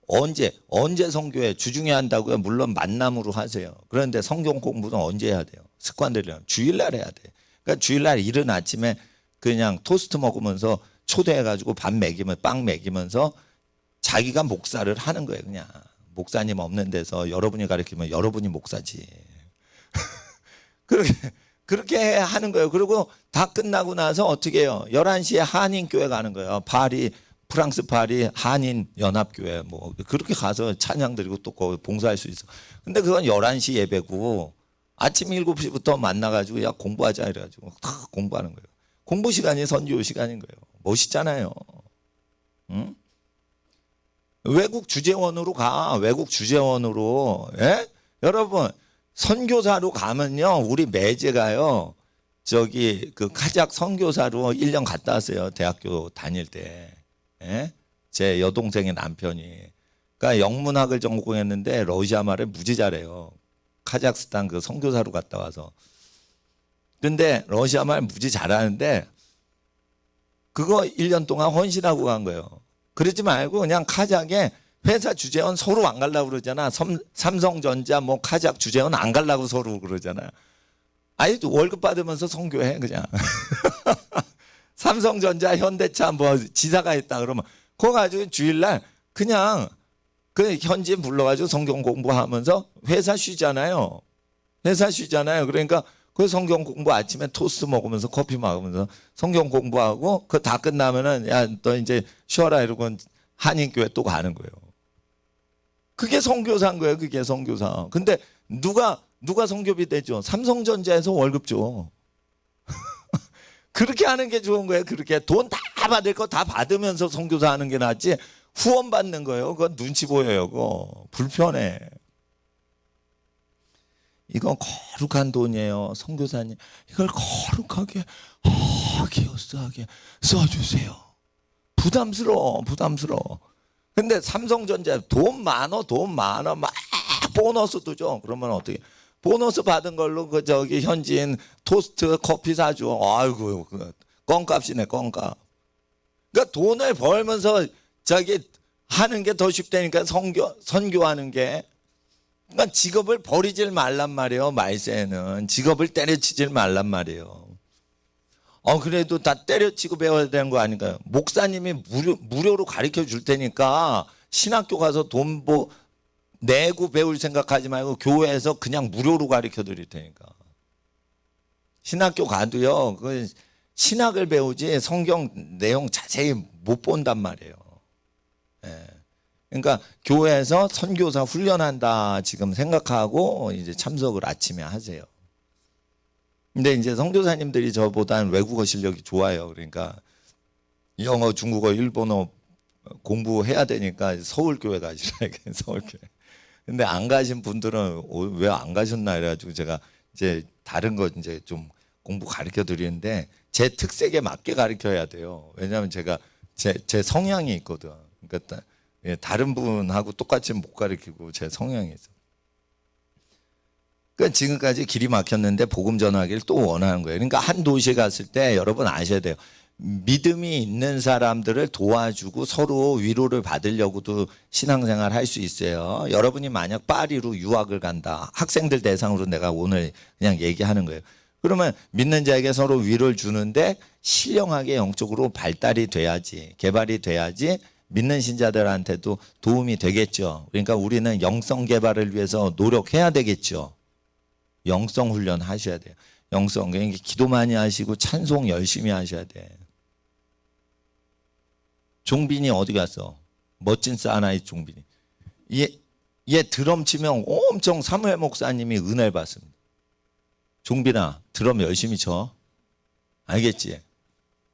언제 선교해. 주중에 한다고요? 물론 만남으로 하세요. 그런데 성경 공부는 언제 해야 돼요? 습관들이랑 주일날 해야 돼. 그러니까 주일날 이른 아침에 그냥 토스트 먹으면서 초대해가지고 밥 먹이면 빵 먹이면서 자기가 목사를 하는 거예요. 그냥 목사님 없는 데서 여러분이 가르치면 여러분이 목사지. 그렇게 하는 거예요. 그리고 다 끝나고 나서 어떻게 해요? 11시에 한인교회 가는 거예요. 프랑스 파리 한인연합교회 뭐 그렇게 가서 찬양 드리고 또 거기 봉사할 수 있어. 근데 그건 11시 예배고 아침 7시부터 만나가지고 야 공부하자 이래가지고 다 공부하는 거예요. 공부 시간이 선교 시간인 거예요. 멋있잖아요. 응? 외국 주재원으로 가. 외국 주재원으로. 예? 여러분 선교사로 가면요. 우리 매제가요. 저기 그 카작 선교사로 1년 갔다 왔어요. 대학교 다닐 때. 예? 제 여동생의 남편이. 그러니까 영문학을 전공했는데 러시아 말을 무지 잘해요. 카자흐스탄 그 선교사로 갔다 와서. 근데 러시아 말 무지 잘하는데 그거 1년 동안 헌신하고 간 거예요. 그러지 말고 그냥 카작에 회사 주재원 서로 안 가려고 그러잖아. 삼성전자 뭐 카작 주재원 안 가려고 서로 그러잖아. 아니 월급 받으면서 선교해 그냥. 삼성전자 현대차 뭐 지사가 있다 그러면 그거 가지고 주일날 그냥 그 현지인 불러가지고 성경 공부하면서 회사 쉬잖아요. 회사 쉬잖아요. 그러니까 그 성경 공부 아침에 토스트 먹으면서 커피 먹으면서 성경 공부하고 그 다 끝나면은 야 너 이제 쉬어라 이러고 한인교회 또 가는 거예요. 그게 선교사인 거예요. 그게 선교사. 근데 누가 선교비 대죠? 삼성전자에서 월급 줘. 그렇게 하는 게 좋은 거예요. 그렇게 돈 다 받을 거 다 받으면서 선교사 하는 게 낫지. 후원 받는 거예요. 그건 눈치 보여요. 그거 불편해. 이건 거룩한 돈이에요. 선교사님 이걸 거룩하게 기어스하게 써주세요. 부담스러워. 근데 삼성전자 돈 많어 막 보너스도 줘. 그러면 어떻게 보너스 받은 걸로 그 저기 현지인 토스트 커피 사줘. 아이고, 껌값이네, 껌값. 그러니까 돈을 벌면서 저기 하는 게 더 쉽다니까, 선교하는 게. 그러니까 직업을 버리질 말란 말이에요. 말세에는 직업을 때려치질 말란 말이에요. 그래도 다 때려치고 배워야 되는 거 아닌가요? 목사님이 무료로 가르쳐 줄 테니까 신학교 가서 돈 내고 배울 생각하지 말고 교회에서 그냥 무료로 가르쳐 드릴 테니까. 신학교 가도요, 그 신학을 배우지 성경 내용 자세히 못 본단 말이에요. 예. 그러니까 교회에서 선교사 훈련한다 지금 생각하고 이제 참석을 아침에 하세요. 근데 이제 선교사님들이 저보다는 외국어 실력이 좋아요. 그러니까 영어, 중국어, 일본어 공부해야 되니까 서울교회 가시라, 서울교회. 근데 안 가신 분들은 왜 안 가셨나 이래가지고 제가 이제 다른 거 이제 좀 공부 가르쳐 드리는데 제 특색에 맞게 가르쳐야 돼요. 왜냐하면 제가 제 성향이 있거든. 그러니까 다른 분하고 똑같이 못 가르치고 제 성향이 있어. 그러니까 지금까지 길이 막혔는데 복음 전하기를 또 원하는 거예요. 그러니까 한 도시에 갔을 때 여러분 아셔야 돼요. 믿음이 있는 사람들을 도와주고 서로 위로를 받으려고도 신앙생활 할 수 있어요. 여러분이 만약 파리로 유학을 간다. 학생들 대상으로 내가 오늘 그냥 얘기하는 거예요. 그러면 믿는 자에게 서로 위로를 주는데 신령하게 영적으로 발달이 돼야지, 개발이 돼야지 믿는 신자들한테도 도움이 되겠죠. 그러니까 우리는 영성 개발을 위해서 노력해야 되겠죠. 영성 훈련 하셔야 돼요. 영성, 그러니까 기도 많이 하시고 찬송 열심히 하셔야 돼. 종빈이 어디 갔어? 멋진 사나이 종빈이. 얘 드럼 치면 엄청 사무엘 목사님이 은혜를 받습니다. 종빈아, 드럼 열심히 쳐. 알겠지?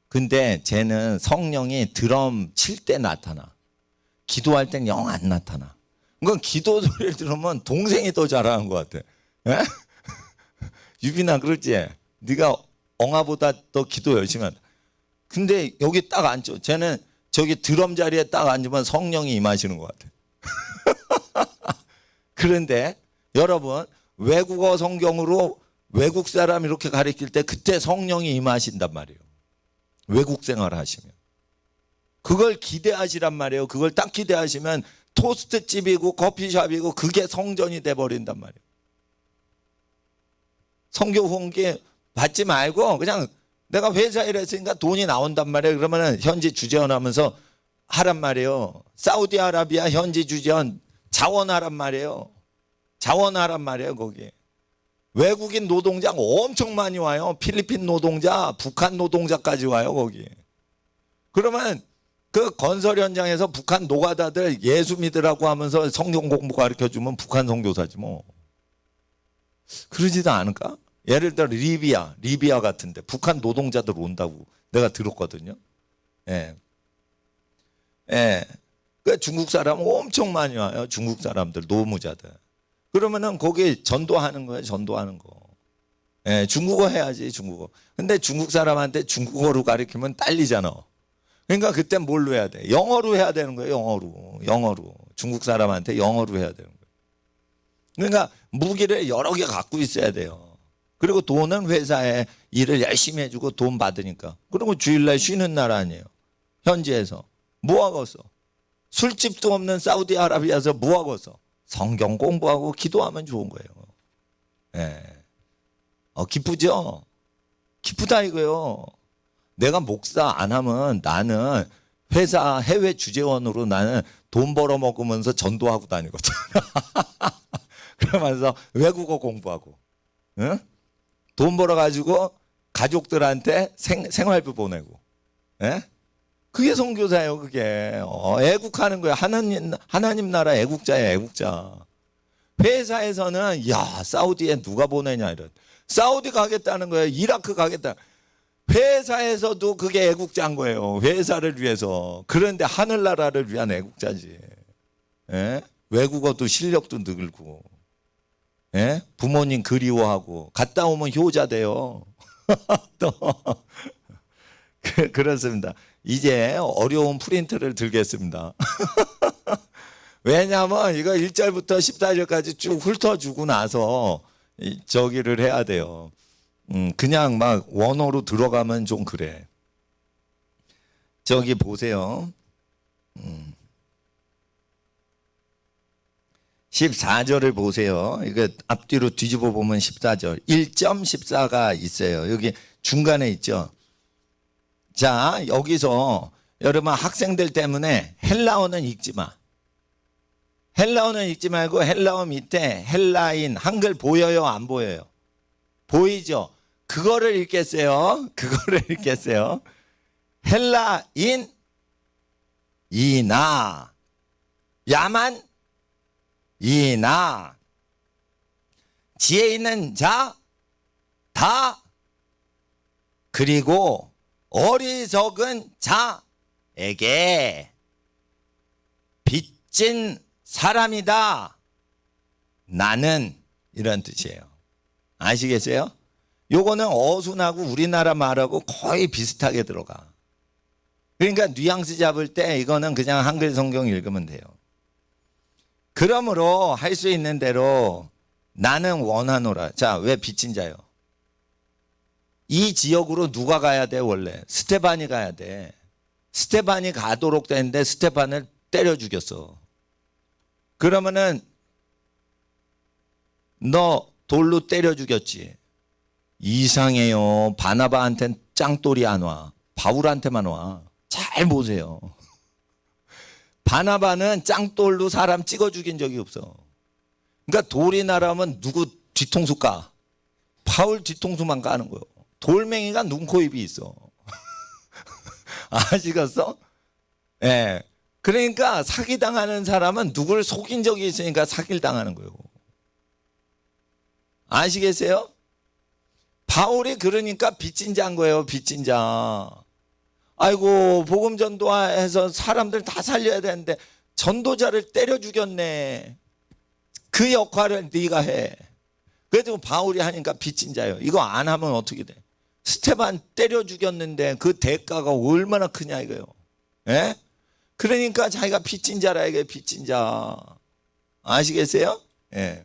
근데 쟤는 성령이 드럼 칠 때 나타나. 기도할 땐 영 안 나타나. 그건 기도 소리를 들으면 동생이 더 잘하는 것 같아. 에? 유빈아, 그렇지? 네가 엉아보다 더 기도 열심히 한다. 근데 여기 딱 앉죠. 쟤는 저기 드럼 자리에 딱 앉으면 성령이 임하시는 것 같아. 그런데 여러분, 외국어 성경으로 외국 사람 이렇게 가르칠 때 그때 성령이 임하신단 말이에요. 외국 생활 하시면. 그걸 기대하시란 말이에요. 그걸 딱 기대하시면 토스트집이고 커피숍이고 그게 성전이 돼버린단 말이에요. 성교 후원기 받지 말고 그냥 내가 회사 일했으니까 돈이 나온단 말이에요. 그러면은 현지 주재원 하면서 하란 말이에요. 사우디아라비아 현지 주재원 자원하란 말이에요. 자원하란 말이에요, 거기. 외국인 노동자 엄청 많이 와요. 필리핀 노동자, 북한 노동자까지 와요, 거기. 그러면 그 건설 현장에서 북한 노가다들 예수 믿으라고 하면서 성경 공부 가르쳐 주면 북한 선교사지 뭐. 그러지도 않을까? 예를 들어 리비아 같은데 북한 노동자들 온다고 내가 들었거든요. 예. 예. 그 중국 사람 엄청 많이 와요. 중국 사람들, 노무자들. 그러면은 거기 전도하는 거예요, 전도하는 거. 예, 중국어 해야지, 중국어. 근데 중국 사람한테 중국어로 가르치면 딸리잖아. 그러니까 그때 뭘로 해야 돼? 영어로 해야 되는 거예요, 영어로. 중국 사람한테 영어로 해야 되는 거예요. 그러니까 무기를 여러 개 갖고 있어야 돼요. 그리고 돈은 회사에 일을 열심히 해주고 돈 받으니까. 그리고 주일날 쉬는 날 아니에요. 현지에서. 뭐 하겠어? 술집도 없는 사우디아라비아에서 뭐 하겠어? 성경 공부하고 기도하면 좋은 거예요. 예. 기쁘죠? 기쁘다 이거요. 내가 목사 안 하면 나는 회사 해외 주재원으로 나는 돈 벌어 먹으면서 전도하고 다니거든. 그러면서 외국어 공부하고, 응? 돈 벌어 가지고 가족들한테 생활비 보내고, 예? 그게 선교사예요, 그게. 애국하는 거예요. 하나님 나라 애국자예요, 애국자. 회사에서는 야, 사우디에 누가 보내냐 이런. 사우디 가겠다는 거예요. 이라크 가겠다. 회사에서도 그게 애국자인 거예요. 회사를 위해서. 그런데 하늘나라를 위한 애국자지. 예? 외국어도 실력도 늘고. 예? 부모님 그리워하고 갔다 오면 효자 돼요. 또 그렇습니다. 이제 어려운 프린트를 들겠습니다. 왜냐하면 이거 1절부터 14절까지 쭉 훑어주고 나서 저기를 해야 돼요. 그냥 막 원어로 들어가면 좀 그래. 저기 보세요. 14절을 보세요. 이거 앞뒤로 뒤집어 보면 14절. 1.14가 있어요. 여기 중간에 있죠. 자, 여기서 여러분 학생들 때문에 헬라어는 읽지 마. 헬라어는 읽지 말고 헬라어 밑에 헬라인 한글 보여요, 안 보여요? 보이죠? 그거를 읽겠어요. 그거를 읽겠어요. 헬라인 이나 야만 이나 지혜 있는 자 다 그리고 어리석은 자에게 빚진 사람이다. 나는 이런 뜻이에요. 아시겠어요? 요거는 어순하고 우리나라 말하고 거의 비슷하게 들어가. 그러니까 뉘앙스 잡을 때 이거는 그냥 한글 성경 읽으면 돼요. 그러므로 할 수 있는 대로 나는 원하노라. 자, 왜 빚진 자요? 이 지역으로 누가 가야 돼? 원래 스테반이 가야 돼. 스테반이 가도록 되는데 스테반을 때려 죽였어. 그러면은 너 돌로 때려 죽였지. 이상해요. 바나바한테는 짱돌이 안 와. 바울한테만 와. 잘 보세요. 바나바는 짱돌로 사람 찍어 죽인 적이 없어. 그러니까 돌이 날아오면 누구 뒤통수 까? 바울 뒤통수만 까는 거예요. 돌멩이가 눈, 코, 입이 있어. 아시겠어? 예. 네. 그러니까 사기당하는 사람은 누굴 속인 적이 있으니까 사기를 당하는 거예요. 아시겠어요? 바울이 그러니까 빚진 자인 거예요. 빚진 자. 아이고 복음 전도해서 사람들 다 살려야 되는데 전도자를 때려 죽였네. 그 역할을 네가 해. 그래도 바울이 하니까 빚진 자예요. 이거 안 하면 어떻게 돼? 스테반 때려 죽였는데 그 대가가 얼마나 크냐 이거요. 예? 그러니까 자기가 빚진 자라 이게 빚진 자. 아시겠어요? 예.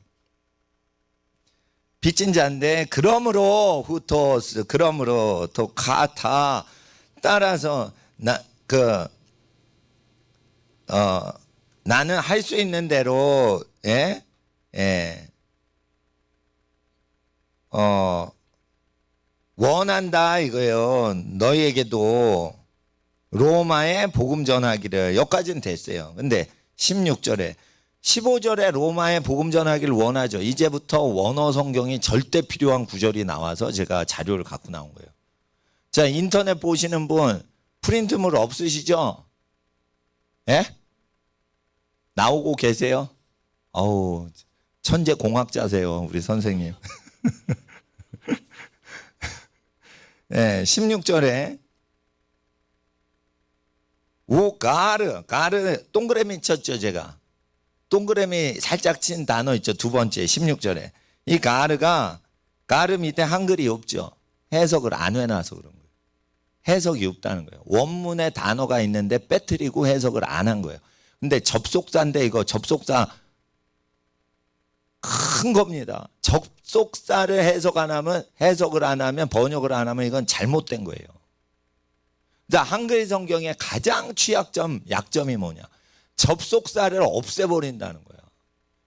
빚진 자인데 그러므로 후토스 그러므로 또 카타 따라서 나는 할 수 있는 대로 원한다 이거예요. 너희에게도 로마에 복음 전하기를. 여기까지는 됐어요. 근데 16절에 15절에 로마에 복음 전하기를 원하죠. 이제부터 원어 성경이 절대 필요한 구절이 나와서 제가 자료를 갖고 나온 거예요. 자, 인터넷 보시는 분 프린트물 없으시죠? 예? 나오고 계세요? 어우, 천재 공학자세요, 우리 선생님. 예, 16절에 가르 동그라미 쳤죠, 제가. 동그라미 살짝 친 단어 있죠, 두 번째 16절에. 이 가르 밑에 한글이 없죠. 해석을 안 해놔서 그런 거예요. 해석이 없다는 거예요. 원문에 단어가 있는데 빼뜨리고 해석을 안 한 거예요. 근데 접속사인데 이거 접속사 큰 겁니다. 접속사를 해석을 안 하면 번역을 안 하면 이건 잘못된 거예요. 자, 한글 성경의 가장 취약점, 약점이 뭐냐? 접속사를 없애버린다는 거야.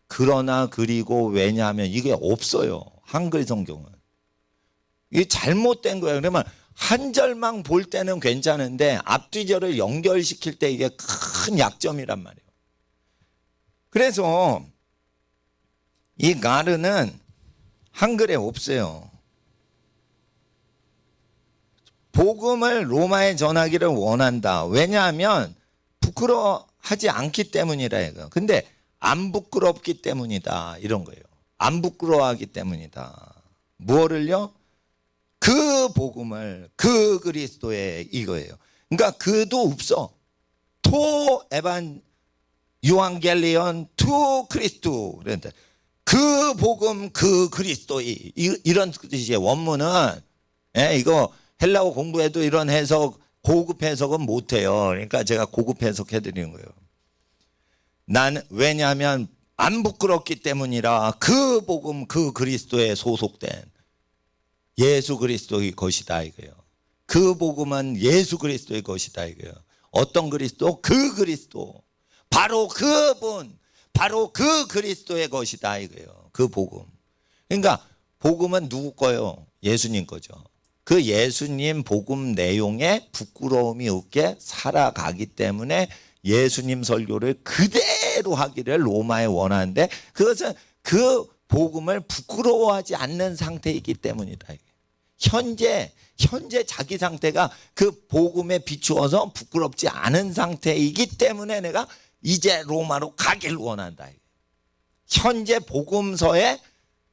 그러나 그리고 왜냐하면 이게 없어요. 한글 성경은. 이게 잘못된 거예요. 그러면 한 절만 볼 때는 괜찮은데 앞뒤절을 연결시킬 때 이게 큰 약점이란 말이에요. 그래서 이 가르는 한글에 없어요. 복음을 로마에 전하기를 원한다. 왜냐하면 부끄러워하지 않기 때문이라 이거. 근데 안 부끄럽기 때문이다. 이런 거예요. 안 부끄러워하기 때문이다. 무엇을요? 그 복음을 그 그리스도의 이거예요. 그러니까 그도 없어. 토 에반 유앙겔리온 투 크리스도 그런데 그 복음 그 그리스도의 이런 뜻이에요. 원문은 이거 헬라어 공부해도 이런 해석 고급 해석은 못해요. 그러니까 제가 고급 해석해 드리는 거예요. 나는 왜냐하면 안 부끄럽기 때문이라 그 복음 그 그리스도에 소속된 예수 그리스도의 것이다 이거예요. 그 복음은 예수 그리스도의 것이다 이거예요. 어떤 그리스도? 그 그리스도. 바로 그분, 바로 그 그리스도의 것이다 이거예요. 그 복음. 그러니까 복음은 누구 거요? 예수님 거죠. 그 예수님 복음 내용에 부끄러움이 없게 살아가기 때문에 예수님 설교를 그대로 하기를 로마에 원하는데, 그것은 그 복음을 부끄러워하지 않는 상태이기 때문이다. 현재 자기 상태가 그 복음에 비추어서 부끄럽지 않은 상태이기 때문에 내가 이제 로마로 가길 원한다. 현재 복음서에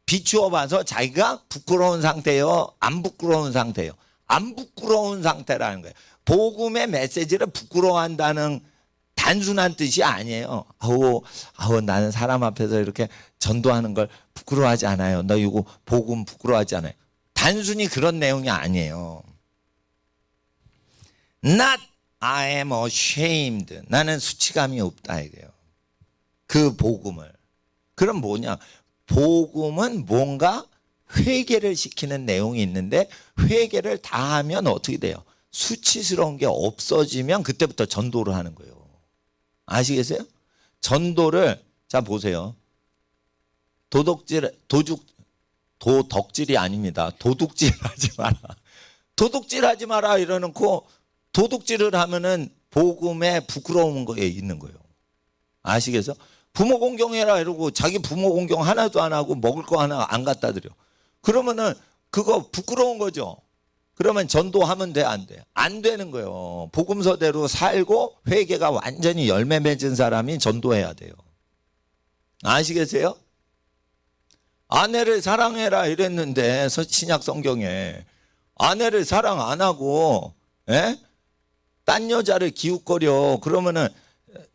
비추어 봐서 자기가 부끄러운 상태요, 안 부끄러운 상태요? 안 부끄러운 상태라는 거예요. 복음의 메시지를 부끄러워한다는 단순한 뜻이 아니에요. 아우 나는 사람 앞에서 이렇게 전도하는 걸 부끄러워하지 않아요. 너 이거 복음 부끄러워하지 않아요. 단순히 그런 내용이 아니에요. Not I am ashamed. 나는 수치감이 없다 이거예요. 그 복음을. 그럼 뭐냐? 복음은 뭔가 회개를 시키는 내용이 있는데, 회개를 다 하면 어떻게 돼요? 수치스러운 게 없어지면 그때부터 전도를 하는 거예요. 아시겠어요? 전도를, 자 보세요. 도덕질이 아닙니다. 도둑질 하지 마라. 도둑질 하지 마라 이러놓고 도둑질을 하면은 복음에 부끄러운 거에 있는 거예요. 아시겠어요? 부모 공경해라 이러고 자기 부모 공경 하나도 안 하고 먹을 거 하나 안 갖다 드려. 그러면은 그거 부끄러운 거죠. 그러면 전도하면 돼, 안 돼? 안 되는 거예요. 복음서대로 살고 회개가 완전히 열매 맺은 사람이 전도해야 돼요. 아시겠어요? 아내를 사랑해라 이랬는데 신약 성경에 아내를 사랑 안 하고 딴 여자를 기웃거려 그러면은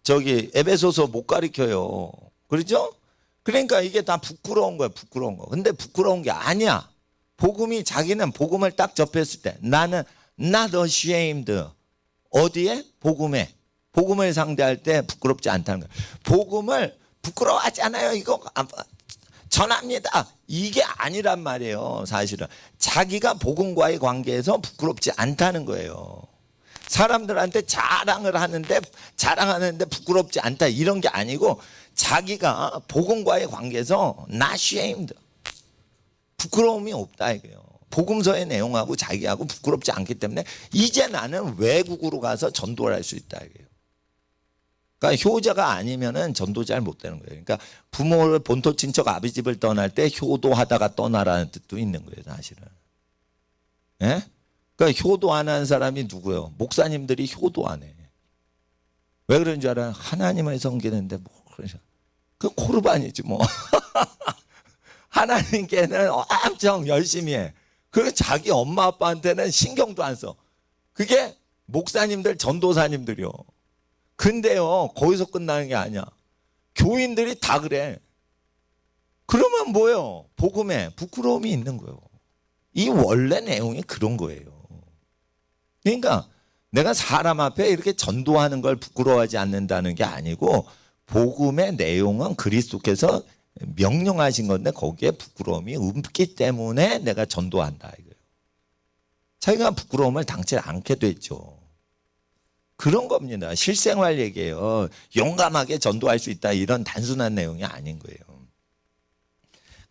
저기 에베소서 못 가르쳐요. 그렇죠? 그러니까 이게 다 부끄러운 거예요. 부끄러운 거. 근데 부끄러운 게 아니야. 복음이, 자기는 복음을 딱 접했을 때 나는 not ashamed. 어디에? 복음에. 복음을 상대할 때 부끄럽지 않다는 거예요. 복음을 부끄러워하지 않아요. 이거 전합니다. 이게 아니란 말이에요. 사실은 자기가 복음과의 관계에서 부끄럽지 않다는 거예요. 사람들한테 자랑하는데 부끄럽지 않다 이런 게 아니고, 자기가 복음과의 관계에서 not ashamed. 부끄러움이 없다 이거예요. 복음서의 내용하고 자기하고 부끄럽지 않기 때문에 이제 나는 외국으로 가서 전도를 할 수 있다 이거예요. 그러니까 효자가 아니면은 전도 잘 못 되는 거예요. 그러니까 부모를 본토 친척 아버지 집을 떠날 때 효도하다가 떠나라는 뜻도 있는 거예요, 사실은. 예? 그러니까 효도 안 하는 사람이 누구예요? 목사님들이 효도 안 해. 왜 그런 줄 알아요? 하나님을 섬기는데 뭐 그러죠. 그 코르반이지 뭐. 하나님께는 엄청 열심히 해. 그리고 자기 엄마 아빠한테는 신경도 안 써. 그게 목사님들, 전도사님들이요. 근데요, 거기서 끝나는 게 아니야. 교인들이 다 그래. 그러면 뭐예요? 복음에 부끄러움이 있는 거예요. 이 원래 내용이 그런 거예요. 그러니까 내가 사람 앞에 이렇게 전도하는 걸 부끄러워하지 않는다는 게 아니고, 복음의 내용은 그리스도께서 명령하신 건데 거기에 부끄러움이 없기 때문에 내가 전도한다 이거예요. 자기가 부끄러움을 당치 않게 됐죠. 그런 겁니다. 실생활 얘기예요. 용감하게 전도할 수 있다 이런 단순한 내용이 아닌 거예요.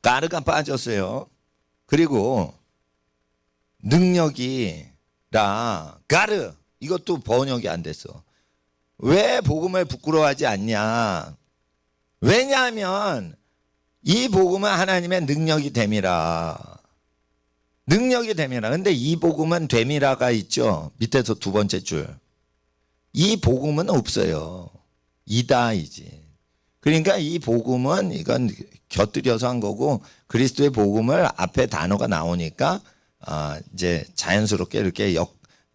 가르가 빠졌어요. 그리고 능력이라 가르, 이것도 번역이 안 됐어. 왜 복음을 부끄러워하지 않냐? 왜냐하면 이 복음은 하나님의 능력이 됨이라. 능력이 됨이라. 근데 이 복음은 됨이라가 있죠. 밑에서 두 번째 줄. 이 복음은 없어요. 이다이지. 그러니까 이 복음은 이건 곁들여서 한 거고, 그리스도의 복음을 앞에 단어가 나오니까 이제 자연스럽게 이렇게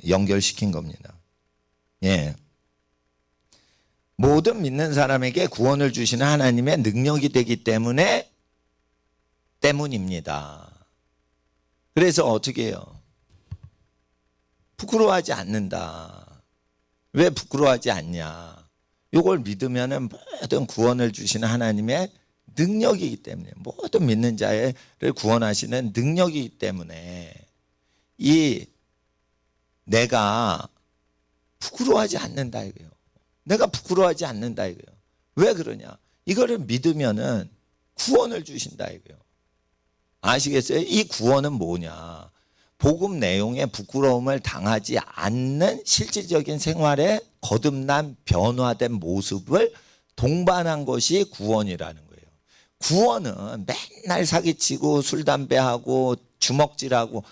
연결시킨 겁니다. 예. 모든 믿는 사람에게 구원을 주시는 하나님의 능력이 되기 때문입니다. 그래서 어떻게 해요? 부끄러워하지 않는다. 왜 부끄러워하지 않냐? 이걸 믿으면은 모든 구원을 주시는 하나님의 능력이기 때문에, 모든 믿는 자를 구원하시는 능력이기 때문에 이 내가 부끄러워하지 않는다 이거예요. 내가 부끄러워하지 않는다 이거예요. 왜 그러냐? 이거를 믿으면은 구원을 주신다 이거예요. 아시겠어요? 이 구원은 뭐냐? 복음 내용에 부끄러움을 당하지 않는 실질적인 생활에 거듭난 변화된 모습을 동반한 것이 구원이라는 거예요. 구원은 맨날 사기치고 술 담배하고 주먹질하고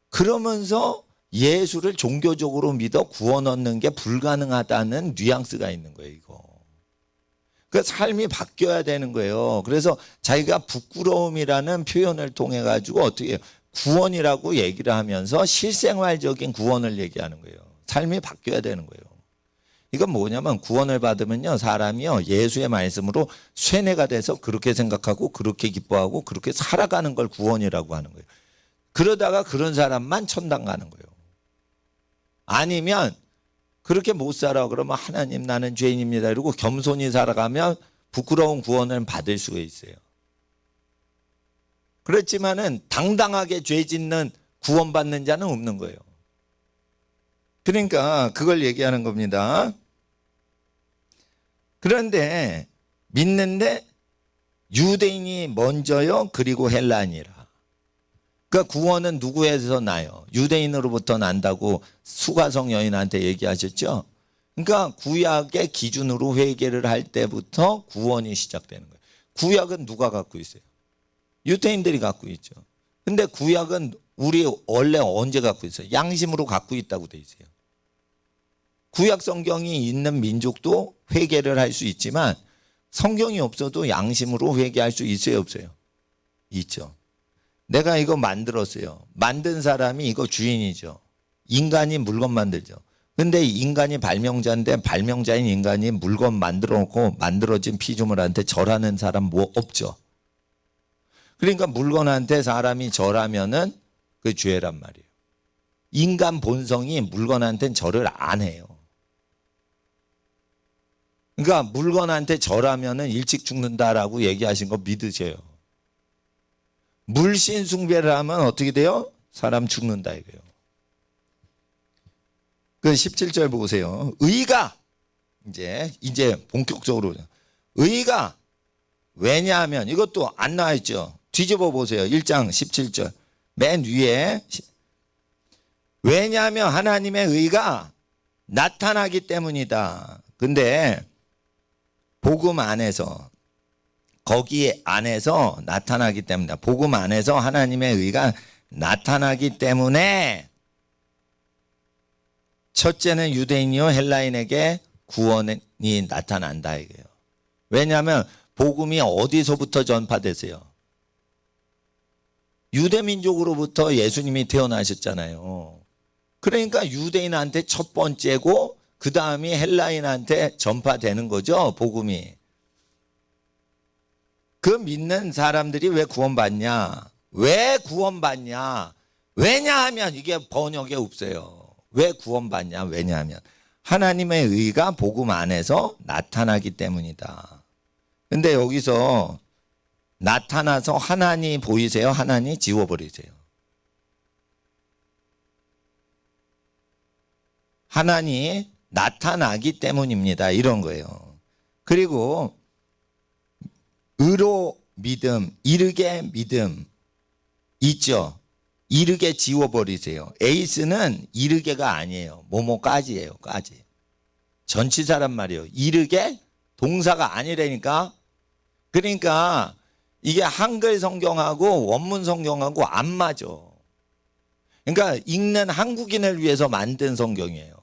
그러면서 예수를 종교적으로 믿어 구원 얻는 게 불가능하다는 뉘앙스가 있는 거예요, 이거. 그 삶이 바뀌어야 되는 거예요. 그래서 자기가 부끄러움이라는 표현을 통해 가지고 어떻게 구원이라고 얘기를 하면서 실생활적인 구원을 얘기하는 거예요. 삶이 바뀌어야 되는 거예요. 이건 뭐냐면 구원을 받으면요, 사람이요 예수의 말씀으로 쇠뇌가 돼서 그렇게 생각하고 그렇게 기뻐하고 그렇게 살아가는 걸 구원이라고 하는 거예요. 그러다가 그런 사람만 천당 가는 거예요. 아니면 그렇게 못 살아 그러면 하나님 나는 죄인입니다 이러고 겸손히 살아가면 부끄러운 구원을 받을 수가 있어요. 그렇지만은 당당하게 죄 짓는 구원받는 자는 없는 거예요. 그러니까 그걸 얘기하는 겁니다. 그런데 믿는데 유대인이 먼저요 그리고 헬라인이라. 그러니까 구원은 누구에서 나요? 유대인으로부터 난다고 수가성 여인한테 얘기하셨죠? 그러니까 구약의 기준으로 회개를 할 때부터 구원이 시작되는 거예요. 구약은 누가 갖고 있어요? 유대인들이 갖고 있죠. 근데 구약은 우리 원래 언제 갖고 있어요? 양심으로 갖고 있다고 돼 있어요. 구약 성경이 있는 민족도 회개를 할 수 있지만 성경이 없어도 양심으로 회개할 수 있어요, 없어요? 있죠. 내가 이거 만들었어요. 만든 사람이 이거 주인이죠. 인간이 물건 만들죠. 근데 인간이 발명자인데 발명자인 인간이 물건 만들어 놓고 만들어진 피조물한테 절하는 사람 뭐 없죠. 그러니까 물건한테 사람이 절하면은 그 죄란 말이에요. 인간 본성이 물건한테는 절을 안 해요. 그러니까 물건한테 절하면은 일찍 죽는다라고 얘기하신 거 믿으세요. 물신 숭배를 하면 어떻게 돼요? 사람 죽는다 이거예요. 그 17절 보세요. 의가 이제 본격적으로 의가 왜냐하면 이것도 안 나와 있죠. 뒤집어 보세요. 1장 17절 맨 위에 왜냐하면 하나님의 의가 나타나기 때문이다. 근데 복음 안에서 거기 안에서 나타나기 때문이다. 복음 안에서 하나님의 의가 나타나기 때문에 첫째는 유대인이요 헬라인에게 구원이 나타난다 이거예요. 왜냐하면 복음이 어디서부터 전파되세요? 유대민족으로부터 예수님이 태어나셨잖아요. 그러니까 유대인한테 첫 번째고 그 다음이 헬라인한테 전파되는 거죠, 복음이. 그 믿는 사람들이 왜 구원받냐? 왜 구원받냐? 왜냐하면 이게 번역에 없어요. 왜 구원받냐? 왜냐하면 하나님의 의가 복음 안에서 나타나기 때문이다. 근데 여기서 나타나서 하나님 보이세요? 하나님 지워버리세요. 하나님 나타나기 때문입니다. 이런 거예요. 그리고 의로 믿음, 이르게 믿음 있죠. 이르게 지워버리세요. 에이스는 이르게가 아니에요. 뭐뭐까지예요. 까지. 전치사란 말이에요. 이르게 동사가 아니라니까. 그러니까 이게 한글 성경하고 원문 성경하고 안 맞아. 그러니까 읽는 한국인을 위해서 만든 성경이에요.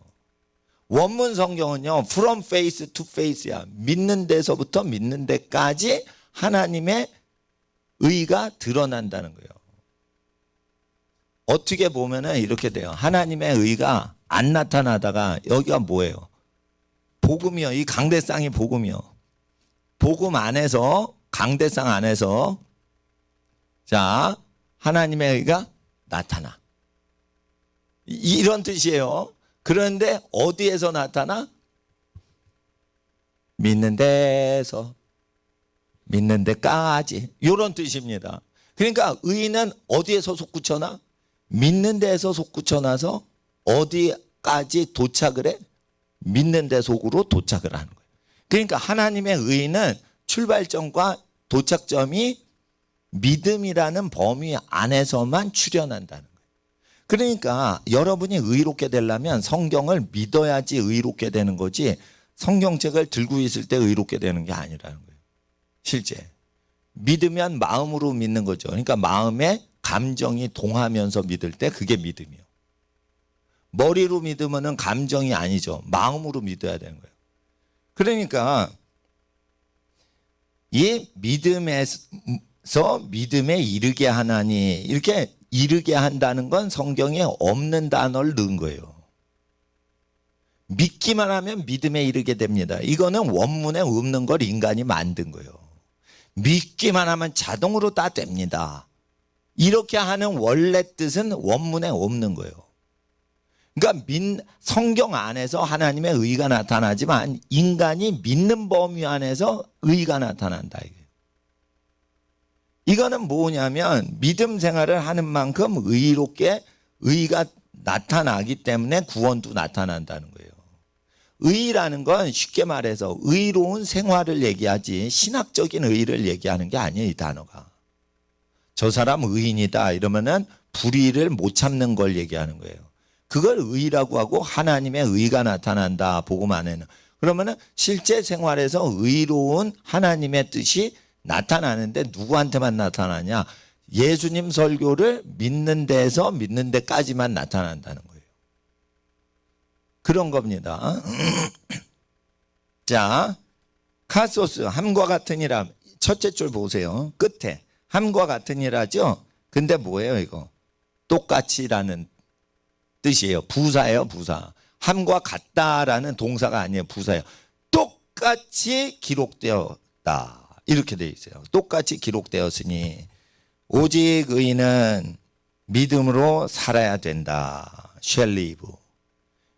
원문 성경은요, from face to face야. 믿는 데서부터 믿는 데까지 하나님의 의가 드러난다는 거예요. 어떻게 보면은 이렇게 돼요. 하나님의 의가 안 나타나다가 여기가 뭐예요? 복음이요. 이 강대상이 복음이요. 복음 안에서, 강대상 안에서, 자, 하나님의 의가 나타나. 이런 뜻이에요. 그런데 어디에서 나타나? 믿는 데서 믿는 데까지 이런 뜻입니다. 그러니까 의인은 어디에서 솟구쳐나? 믿는 데에서 솟구쳐나서 어디까지 도착을 해? 믿는 데 속으로 도착을 하는 거예요. 그러니까 하나님의 의인은 출발점과 도착점이 믿음이라는 범위 안에서만 출현한다는 거예요. 그러니까 여러분이 의롭게 되려면 성경을 믿어야지 의롭게 되는 거지 성경책을 들고 있을 때 의롭게 되는 게 아니라는 거예요. 실제 믿으면 마음으로 믿는 거죠. 그러니까 마음에 감정이 동하면서 믿을 때 그게 믿음이요. 머리로 믿으면 감정이 아니죠. 마음으로 믿어야 되는 거예요. 그러니까 이 믿음에서 믿음에 이르게 하나니 이렇게 이르게 한다는 건 성경에 없는 단어를 넣은 거예요. 믿기만 하면 믿음에 이르게 됩니다. 이거는 원문에 없는 걸 인간이 만든 거예요. 믿기만 하면 자동으로 다 됩니다. 이렇게 하는 원래 뜻은 원문에 없는 거예요. 그러니까 성경 안에서 하나님의 의가 나타나지만 인간이 믿는 범위 안에서 의가 나타난다. 이거는 뭐냐면 믿음 생활을 하는 만큼 의롭게 의가 나타나기 때문에 구원도 나타난다는 거예요. 의라는 건 쉽게 말해서 의로운 생활을 얘기하지 신학적인 의를 얘기하는 게 아니에요. 이 단어가. 저 사람 의인이다 이러면은 불의를 못 참는 걸 얘기하는 거예요. 그걸 의라고 하고 하나님의 의가 나타난다 복음 안에는. 그러면은 실제 생활에서 의로운 하나님의 뜻이 나타나는데 누구한테만 나타나냐? 예수님 설교를 믿는 데서 믿는 데까지만 나타난다는 거예요. 그런 겁니다. 자, 카소스 함과 같으니라. 첫째 줄 보세요. 끝에 함과 같으니라죠. 근데 뭐예요 이거? 똑같이라는 뜻이에요. 부사예요, 부사. 함과 같다라는 동사가 아니에요. 부사예요. 똑같이 기록되었다. 이렇게 되어 있어요. 똑같이 기록되었으니 오직 의인은 믿음으로 살아야 된다. shall live.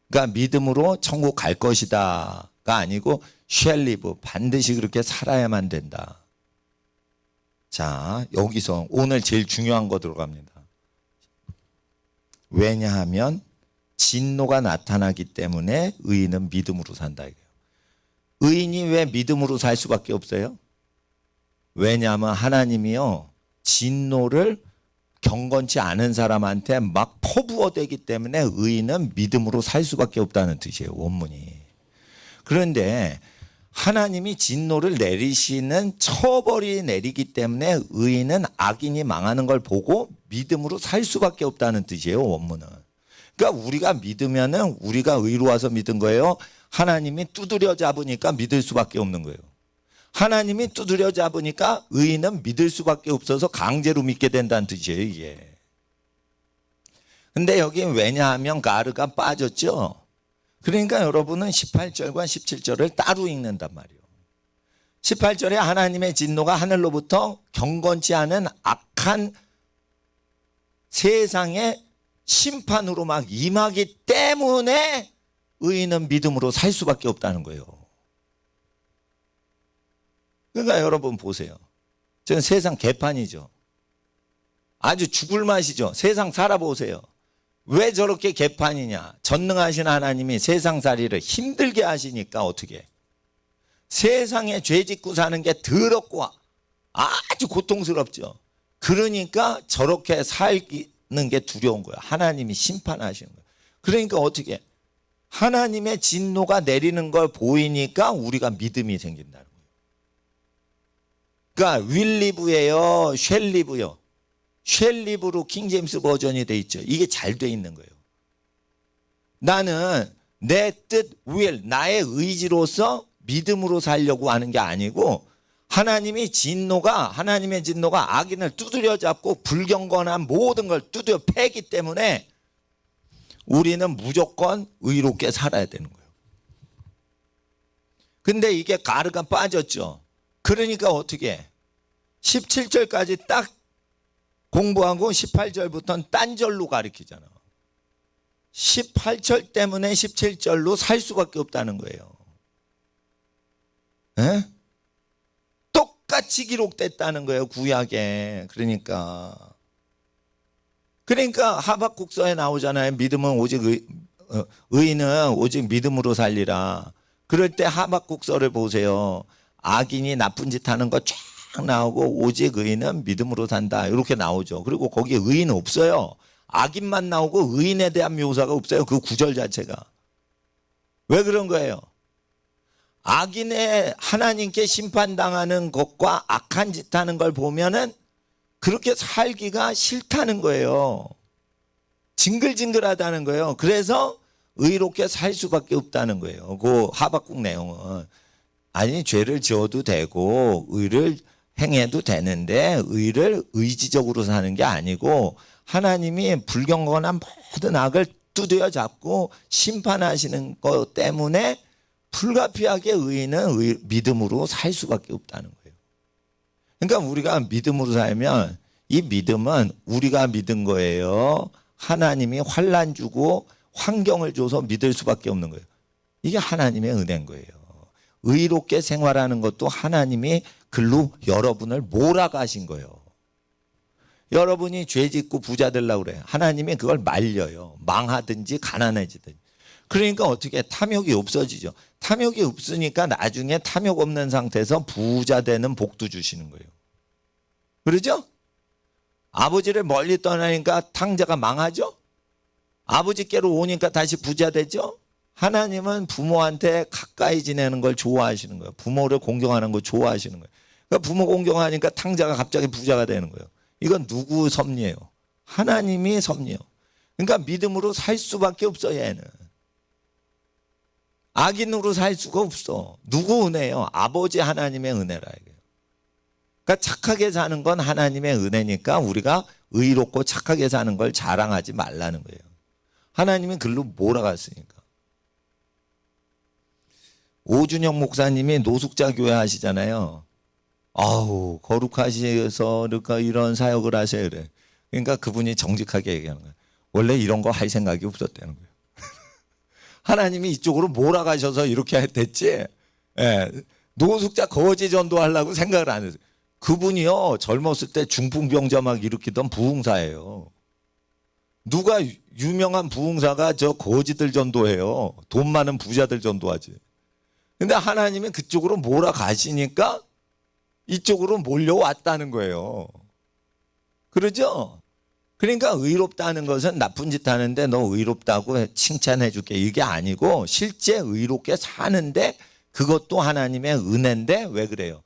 그러니까 믿음으로 천국 갈 것이다가 아니고 shall live. 반드시 그렇게 살아야만 된다. 자, 여기서 오늘 제일 중요한 거 들어갑니다. 왜냐하면 진노가 나타나기 때문에 의인은 믿음으로 산다 이거예요. 의인이 왜 믿음으로 살 수밖에 없어요? 왜냐하면 하나님이요 진노를 경건치 않은 사람한테 막 퍼부어대기 때문에 의인은 믿음으로 살 수밖에 없다는 뜻이에요. 원문이. 그런데 하나님이 진노를 내리시는 처벌이 내리기 때문에 의인은 악인이 망하는 걸 보고 믿음으로 살 수밖에 없다는 뜻이에요. 원문은. 그러니까 우리가 믿으면은 우리가 의로워서 믿은 거예요. 하나님이 두드려 잡으니까 믿을 수밖에 없는 거예요. 하나님이 두드려 잡으니까 의인은 믿을 수밖에 없어서 강제로 믿게 된다는 뜻이에요. 이게. 근데 여기 왜냐하면 가르가 빠졌죠. 그러니까 여러분은 18절과 17절을 따로 읽는단 말이에요. 18절에 하나님의 진노가 하늘로부터 경건치 않은 악한 세상의 심판으로 막 임하기 때문에 의인은 믿음으로 살 수밖에 없다는 거예요. 그러니까 여러분 보세요. 저는 세상 개판이죠. 아주 죽을 맛이죠. 세상 살아보세요. 왜 저렇게 개판이냐? 전능하신 하나님이 세상살이를 힘들게 하시니까 어떻게? 세상에 죄 짓고 사는 게 더럽고 아주 고통스럽죠. 그러니까 저렇게 살는 게 두려운 거예요. 하나님이 심판하시는 거예요. 그러니까 어떻게? 하나님의 진노가 내리는 걸 보이니까 우리가 믿음이 생긴다는 거예요. 그러니까 will live예요, shall live요. shall live로 킹제임스 버전이 돼 있죠. 이게 잘 돼 있는 거예요. 나는 내 뜻 will, 나의 의지로서 믿음으로 살려고 하는 게 아니고 하나님의 진노가 악인을 두드려 잡고 불경건한 모든 걸 두드려 패기 때문에 우리는 무조건 의롭게 살아야 되는 거예요. 근데 이게 가르가 빠졌죠. 그러니까 어떻게 해? 17절까지 딱 공부하고 18절부터는 딴절로 가르치잖아. 18절 때문에 17절로 살 수밖에 없다는 거예요. 예? 똑같이 기록됐다는 거예요, 구약에. 그러니까 하박국서에 나오잖아요. 믿음은 오직 의인은 오직 믿음으로 살리라. 그럴 때 하박국서를 보세요. 악인이 나쁜 짓 하는 거 쫙 나오고 오직 의인은 믿음으로 산다. 이렇게 나오죠. 그리고 거기에 의인 없어요. 악인만 나오고 의인에 대한 묘사가 없어요. 그 구절 자체가. 왜 그런 거예요? 악인의 하나님께 심판당하는 것과 악한 짓 하는 걸 보면은 그렇게 살기가 싫다는 거예요. 징글징글하다는 거예요. 그래서 의롭게 살 수밖에 없다는 거예요. 그 하박국 내용은. 아니, 죄를 지어도 되고 의를 행해도 되는데 의를 의지적으로 사는 게 아니고 하나님이 불경건한 모든 악을 두드려 잡고 심판하시는 것 때문에 불가피하게 의인은 믿음으로 살 수밖에 없다는 거예요. 그러니까 우리가 믿음으로 살면 이 믿음은 우리가 믿은 거예요. 하나님이 환난 주고 환경을 줘서 믿을 수밖에 없는 거예요. 이게 하나님의 은혜인 거예요. 의롭게 생활하는 것도 하나님이 글로 여러분을 몰아가신 거예요. 여러분이 죄 짓고 부자 되려고 그래요. 하나님이 그걸 말려요. 망하든지 가난해지든지. 그러니까 어떻게 탐욕이 없어지죠. 탐욕이 없으니까 나중에 탐욕 없는 상태에서 부자 되는 복도 주시는 거예요. 그러죠? 아버지를 멀리 떠나니까 탕자가 망하죠? 아버지께로 오니까 다시 부자 되죠? 하나님은 부모한테 가까이 지내는 걸 좋아하시는 거예요. 부모를 공경하는 걸 좋아하시는 거예요. 그러니까 부모 공경하니까 탕자가 갑자기 부자가 되는 거예요. 이건 누구 섭리예요? 하나님이 섭리예요. 그러니까 믿음으로 살 수밖에 없어, 얘는. 악인으로 살 수가 없어. 누구 은혜예요? 아버지 하나님의 은혜라 이게요. 그러니까 착하게 사는 건 하나님의 은혜니까 우리가 의롭고 착하게 사는 걸 자랑하지 말라는 거예요. 하나님이 글로 몰아갔으니까. 오준영 목사님이 노숙자 교회 하시잖아요. 아우, 거룩하셔서 이런 사역을 하셔야 그래. 그러니까 그분이 정직하게 얘기하는 거예요. 원래 이런 거 할 생각이 없었다는 거예요. 하나님이 이쪽으로 몰아가셔서 이렇게 됐지. 예, 노숙자 거지 전도하려고 생각을 안 했어요. 그분이요, 젊었을 때 중풍병자 막 일으키던 부흥사예요. 누가 유명한 부흥사가 저 거지들 전도해요. 돈 많은 부자들 전도하지. 근데 하나님이 그쪽으로 몰아가시니까 이쪽으로 몰려왔다는 거예요. 그러죠? 그러니까 의롭다는 것은 나쁜 짓 하는데 너 의롭다고 칭찬해 줄게 이게 아니고 실제 의롭게 사는데 그것도 하나님의 은혜인데 왜 그래요?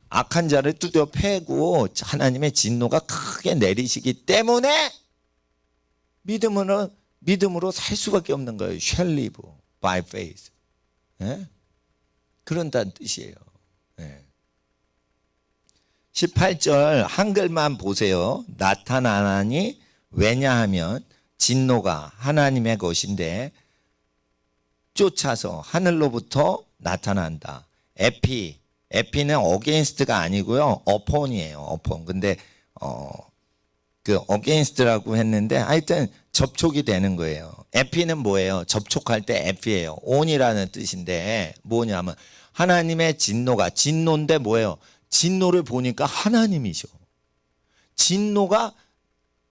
악한 자를 두드려 패고 하나님의 진노가 크게 내리시기 때문에 믿음으로 살 수밖에 없는 거예요. Shall live by faith. 예? 그런다는 뜻이에요. 예. 18절 한글만 보세요. 나타나니 왜냐하면 진노가 하나님의 것인데 쫓아서 하늘로부터 나타난다. 에피는 against가 아니고요. upon이에요. upon. 근데 그 against라고 했는데 하여튼 접촉이 되는 거예요. 에피는 뭐예요? 접촉할 때 에피예요. on이라는 뜻인데 뭐냐면 하나님의 진노인데 뭐예요? 진노를 보니까 하나님이셔. 진노가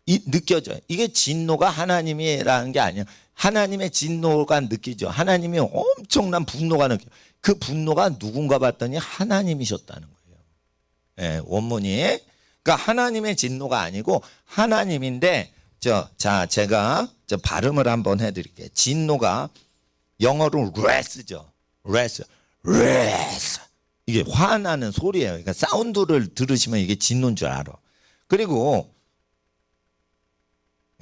느껴져요. 이게 진노가 하나님이라는 게 아니에요. 하나님의 진노가 느끼죠. 하나님이 엄청난 분노가 느껴요. 그 분노가 누군가 봤더니 하나님이셨다는 거예요. 예, 원문이. 그러니까 하나님의 진노가 아니고 하나님인데 제가 발음을 한번 해드릴게요. 진노가 영어로 wrath죠. wrath. 이게 화나는 소리예요. 그러니까 사운드를 들으시면 이게 진노인 줄 알아. 그리고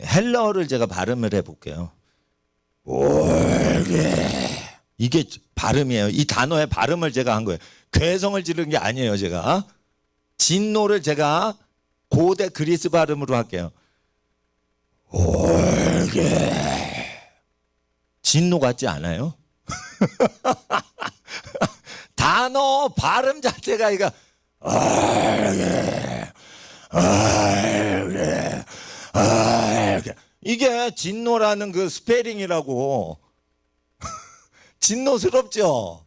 헬러어를 제가 발음을 해볼게요. 이게 발음이에요. 이 단어의 발음을 제가 한 거예요. 괴성을 지르는 게 아니에요. 제가 진노를 제가 고대 그리스 발음으로 할게요. 진노 같지 않아요? 단어 발음 자체가 이거 이게 진노라는 그 스페링이라고. 진노스럽죠.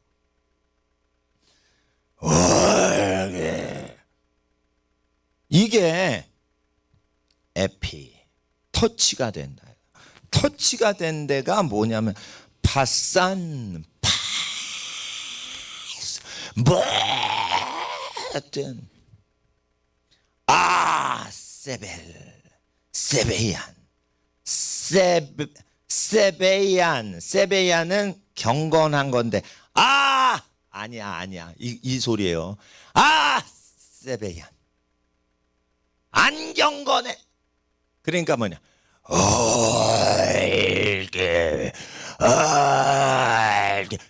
이게 에피, 터치가 된다. 터치가 된 데가 뭐냐면 파산, 파스, 뭐든 세벨, 세베얀, 세베얀은 경건한 건데 아니야 이 소리예요. 세베얀 안 경건해. 그러니까 뭐냐?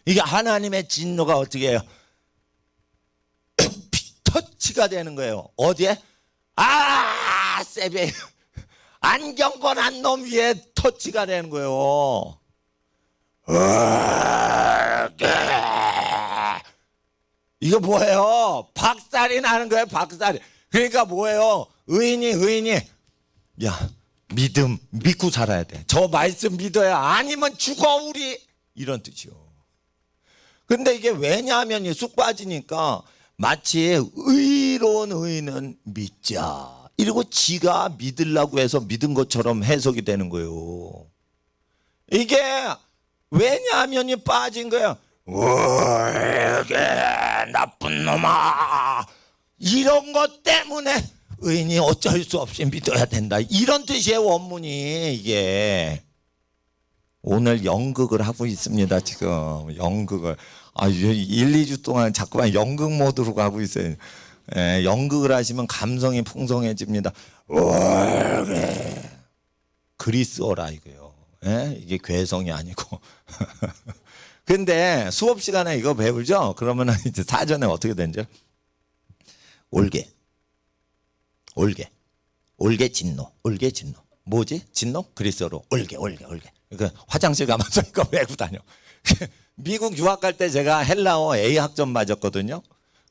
이게 하나님의 진노가 어떻게 해요? 터치가 되는 거예요. 어디에? 세베 안 경건한 놈 위에 터치가 되는 거예요. 이거 뭐예요? 박살이 나는 거예요. 박살이. 그러니까 뭐예요? 의인이 야 믿고 살아야 돼. 저 말씀 믿어야, 아니면 죽어 우리, 이런 뜻이요. 근데 이게 왜냐하면 쑥 빠지니까 마치 의로운 의인은 믿자 이러고 지가 믿으려고 해서 믿은 것처럼 해석이 되는 거예요. 이게 왜냐하면 빠진 거예요. 나쁜 놈아, 이런 것 때문에 의인이 어쩔 수 없이 믿어야 된다, 이런 뜻이에요. 원문이. 이게 오늘 연극을 하고 있습니다. 지금 연극을 1, 2주 동안 자꾸만 연극 모드로 가고 있어요. 연극을 하시면 감성이 풍성해집니다. 그리스어라 이거요. 이게 괴성이 아니고. 근데 수업 시간에 이거 배우죠? 그러면 이제 사전에 어떻게 되는지. 올게 진노. 뭐지? 진노? 그리스어로 올게. 그러니까 화장실 가면서 이거 외고 다녀. 미국 유학 갈 때 제가 헬라어 A 학점 맞았거든요.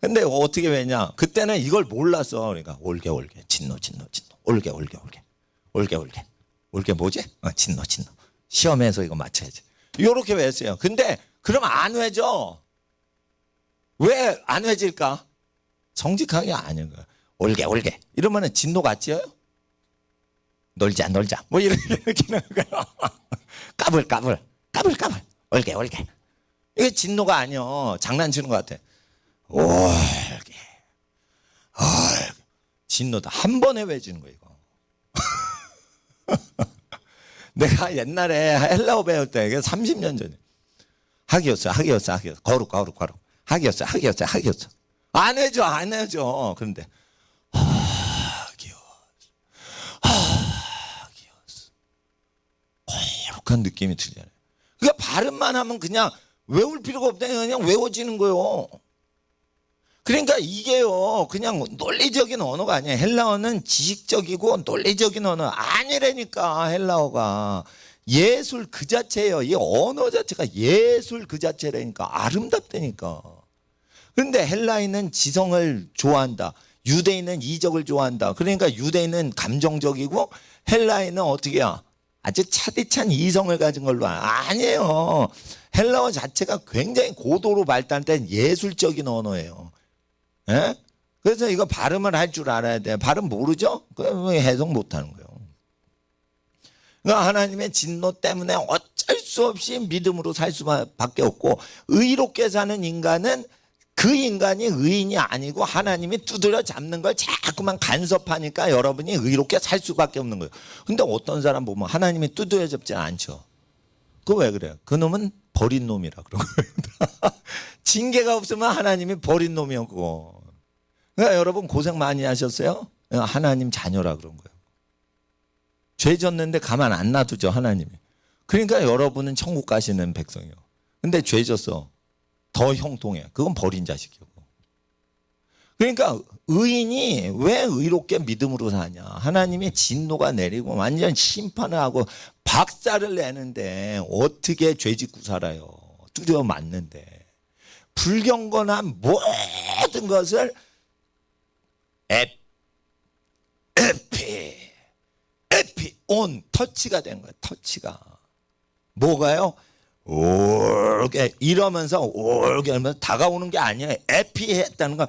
근데 어떻게 왜냐? 그때는 이걸 몰랐어. 그러니까 올게 진노. 올게 뭐지? 진노. 시험에서 이거 맞춰야지. 이렇게 외웠어요. 근데 그럼 안 외죠? 왜 안 외질까? 정직하게 아닌 거야. 올게 이러면은 진노 같지요? 놀자 뭐 이렇게 느끼는 거야. 까불 올게 이게 진노가 아니요. 장난치는 것 같아. 올게 진노다. 한 번에 외지는 거야 이거. 내가 옛날에 헬라어 배울 때 이게 30년 전에 학이었어. 거룩 학이었어. 안 해줘. 그런데 거룩한 느낌이 들잖아요. 그러니까 발음만 하면 그냥 외울 필요가 없다. 그냥 외워지는 거예요. 그러니까 이게요, 그냥 논리적인 언어가 아니에요. 헬라어는 지식적이고 논리적인 언어 아니라니까. 헬라어가 예술 그 자체예요. 이 언어 자체가 예술 그 자체라니까. 아름답다니까. 그런데 헬라인은 지성을 좋아한다. 유대인은 이적을 좋아한다. 그러니까 유대인은 감정적이고 헬라인은 어떻게 해요? 아주 차디찬 이성을 가진 걸로. 아니에요. 헬라어 자체가 굉장히 고도로 발달된 예술적인 언어예요. 예? 그래서 이거 발음을 할 줄 알아야 돼. 발음 모르죠? 그럼 해석 못하는 거예요. 그러니까 하나님의 진노 때문에 어쩔 수 없이 믿음으로 살 수밖에 없고, 의롭게 사는 인간은 그 인간이 의인이 아니고 하나님이 두드려 잡는 걸 자꾸만 간섭하니까 여러분이 의롭게 살 수밖에 없는 거예요. 근데 어떤 사람 보면 하나님이 두드려 잡지 않죠. 그거 왜 그래요? 그 놈은 버린 놈이라 그런 거예요. 징계가 없으면 하나님이 버린 놈이었고. 그러니까 여러분 고생 많이 하셨어요? 하나님 자녀라 그런 거예요. 죄 졌는데 가만 안 놔두죠, 하나님이. 그러니까 여러분은 천국 가시는 백성이요. 근데 죄 졌어. 더 형통해. 그건 버린 자식이고. 그러니까 의인이 왜 의롭게 믿음으로 사냐? 하나님의 진노가 내리고 완전 심판을 하고 박살을 내는데 어떻게 죄 짓고 살아요? 두려워 맞는데. 불경건한 모든 것을 에피 온 터치가 된 거예요. 터치가 뭐가요? 올게 이러면서 올게 하면서 다가오는 게 아니에요. 에피했다는 거.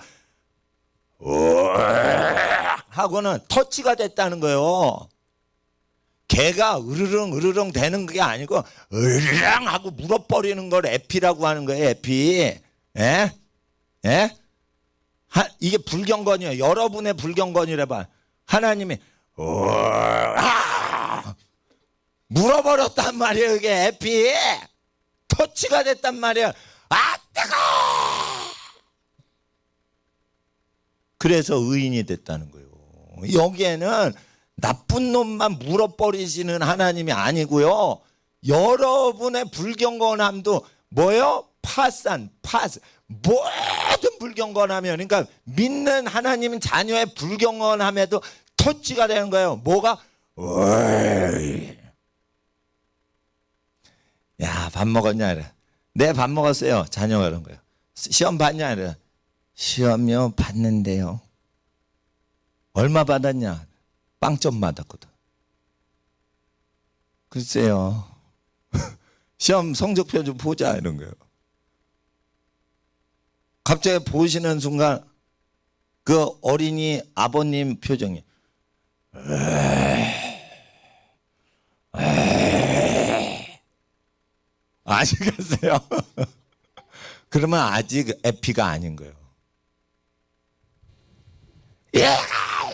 하고는 터치가 됐다는 거예요. 개가 으르렁 되는 게 아니고 으르렁 하고 물어버리는 걸 에피라고 하는 거예요. 에피. 예? 예? 이게 불경건이에요. 여러분의 불경건이래 봐. 하나님이 물어버렸단 말이에요. 이게 에피. 터치가 됐단 말이에요. 아 뜨거. 그래서 의인이 됐다는 거예요. 여기에는 나쁜 놈만 물어버리시는 하나님이 아니고요. 여러분의 불경건함도 뭐요? 파스 모든 불경건하면, 그러니까 믿는 하나님 자녀의 불경건함에도 터치가 되는 거예요. 뭐가? 야, 밥 먹었냐? 이래. 네, 밥 먹었어요. 자녀가 그런 거예요. 시험 봤냐? 이래. 시험이요? 봤는데요. 얼마 받았냐? 빵점 맞았거든. 글쎄요. 시험 성적표 좀 보자 이런 거예요. 갑자기 보시는 순간 그 어린이 아버님 표정이 아시겠어요? 그러면 아직 에피가 아닌 거예요.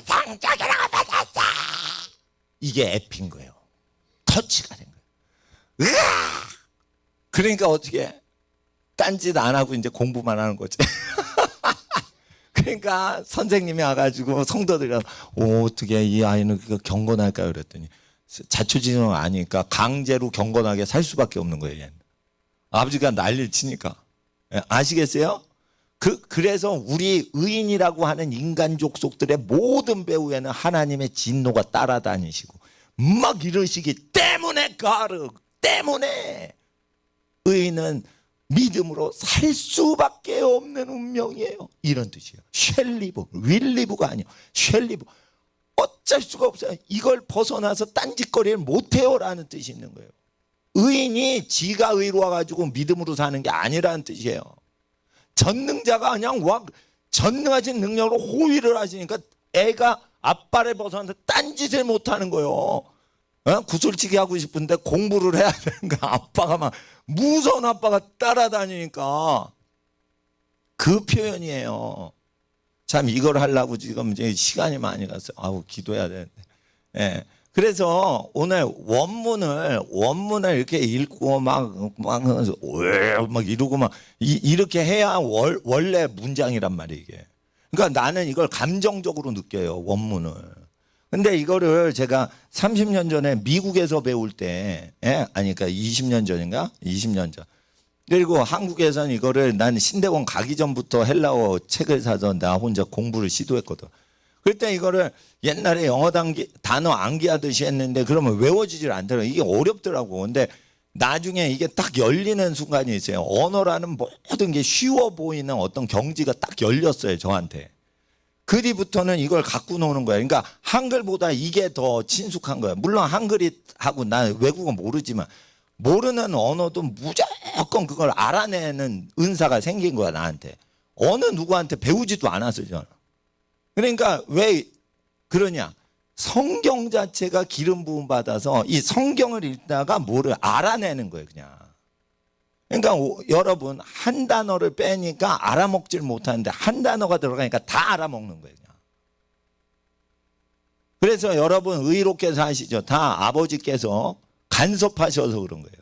성적이라고 받았어. 이게 에피인 거예요. 터치가 된 거예요. 그러니까 어떻게 딴짓 안 하고 이제 공부만 하는 거지. 그러니까 선생님이 와가지고 성도들이 어떻게 이 아이는 경건할까요? 그랬더니 자초지종을 아니까 강제로 경건하게 살 수밖에 없는 거예요. 얘는. 아버지가 난리를 치니까. 아시겠어요? 그래서 우리 의인이라고 하는 인간 족속들의 모든 배후에는 하나님의 진노가 따라다니시고 막 이러시기 때문에 때문에 의인은 믿음으로 살 수밖에 없는 운명이에요. 이런 뜻이에요. 쉘리브, 윌리브가 아니에요. 쉘리브. 어쩔 수가 없어요. 이걸 벗어나서 딴짓거리를 못해요라는 뜻이 있는 거예요. 의인이 지가 의로워가지고 믿음으로 사는 게 아니라는 뜻이에요. 전능자가 그냥 전능하신 능력으로 호위를 하시니까 애가 아빠를 벗어나서 딴짓을 못하는 거예요. 구슬치기 하고 싶은데 공부를 해야 되는가. 아빠가 막 무서운 아빠가 따라다니니까 그 표현이에요. 참 이걸 하려고 지금 이제 시간이 많이 갔어요. 아우 기도해야 되는데. 예. 그래서 오늘 원문을 이렇게 읽고 막 이러고 막 이렇게 해야 원래 문장이란 말이에요, 이게. 그러니까 나는 이걸 감정적으로 느껴요, 원문을. 근데 이거를 제가 30년 전에 미국에서 배울 때, 아니, 그러니까 20년 전인가? 20년 전. 그리고 한국에서는 이거를 난 신대원 가기 전부터 헬라어 책을 사서 나 혼자 공부를 시도했거든. 그때 이거를 옛날에 영어 단어 암기하듯이 했는데 그러면 외워지질 않더라고요. 이게 어렵더라고. 근데 나중에 이게 딱 열리는 순간이 있어요. 언어라는 모든 게 쉬워 보이는 어떤 경지가 딱 열렸어요, 저한테. 그 뒤부터는 이걸 갖고 노는 거예요. 그러니까 한글보다 이게 더 친숙한 거예요. 물론 한글이 하고 나 외국어 모르지만 모르는 언어도 무조건 그걸 알아내는 은사가 생긴 거야, 나한테. 어느 누구한테 배우지도 않았어요, 저는. 그러니까 왜 그러냐? 성경 자체가 기름 부음 받아서 이 성경을 읽다가 뭐를 알아내는 거예요, 그냥. 그러니까 여러분 한 단어를 빼니까 알아먹질 못하는데 한 단어가 들어가니까 다 알아먹는 거예요, 그냥. 그래서 여러분 의롭게 사시죠. 다 아버지께서 간섭하셔서 그런 거예요.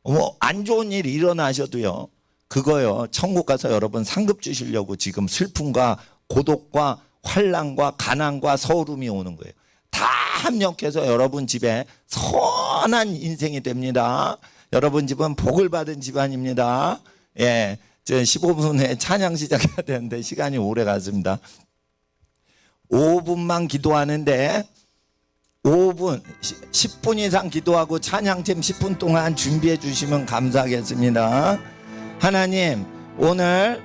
뭐 안 좋은 일이 일어나셔도요, 그거요 천국 가서 여러분 상급 주시려고 지금 슬픔과 고독과 환난과 가난과 서울음이 오는 거예요. 다 합력해서 여러분 집에 선한 인생이 됩니다. 여러분 집은 복을 받은 집안입니다. 예, 저 15분 후에 찬양 시작해야 되는데 시간이 오래 갔습니다. 5분만 기도하는데 5분, 10분 이상 기도하고 찬양팀 10분 동안 준비해 주시면 감사하겠습니다. 하나님, 오늘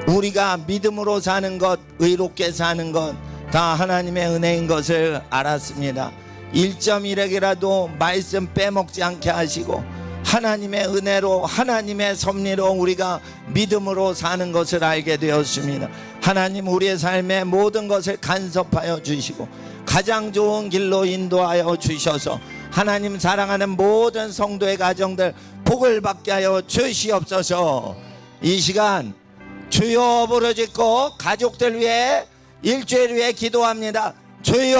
우리가 믿음으로 사는 것, 의롭게 사는 것 다 하나님의 은혜인 것을 알았습니다. 1.1핵이라도 말씀 빼먹지 않게 하시고 하나님의 은혜로 하나님의 섭리로 우리가 믿음으로 사는 것을 알게 되었습니다. 하나님 우리의 삶의 모든 것을 간섭하여 주시고 가장 좋은 길로 인도하여 주셔서 하나님 사랑하는 모든 성도의 가정들 복을 받게 하여 주시옵소서. 이 시간 주여 부르짖고 가족들 위해 일주일 위해 기도합니다. 주여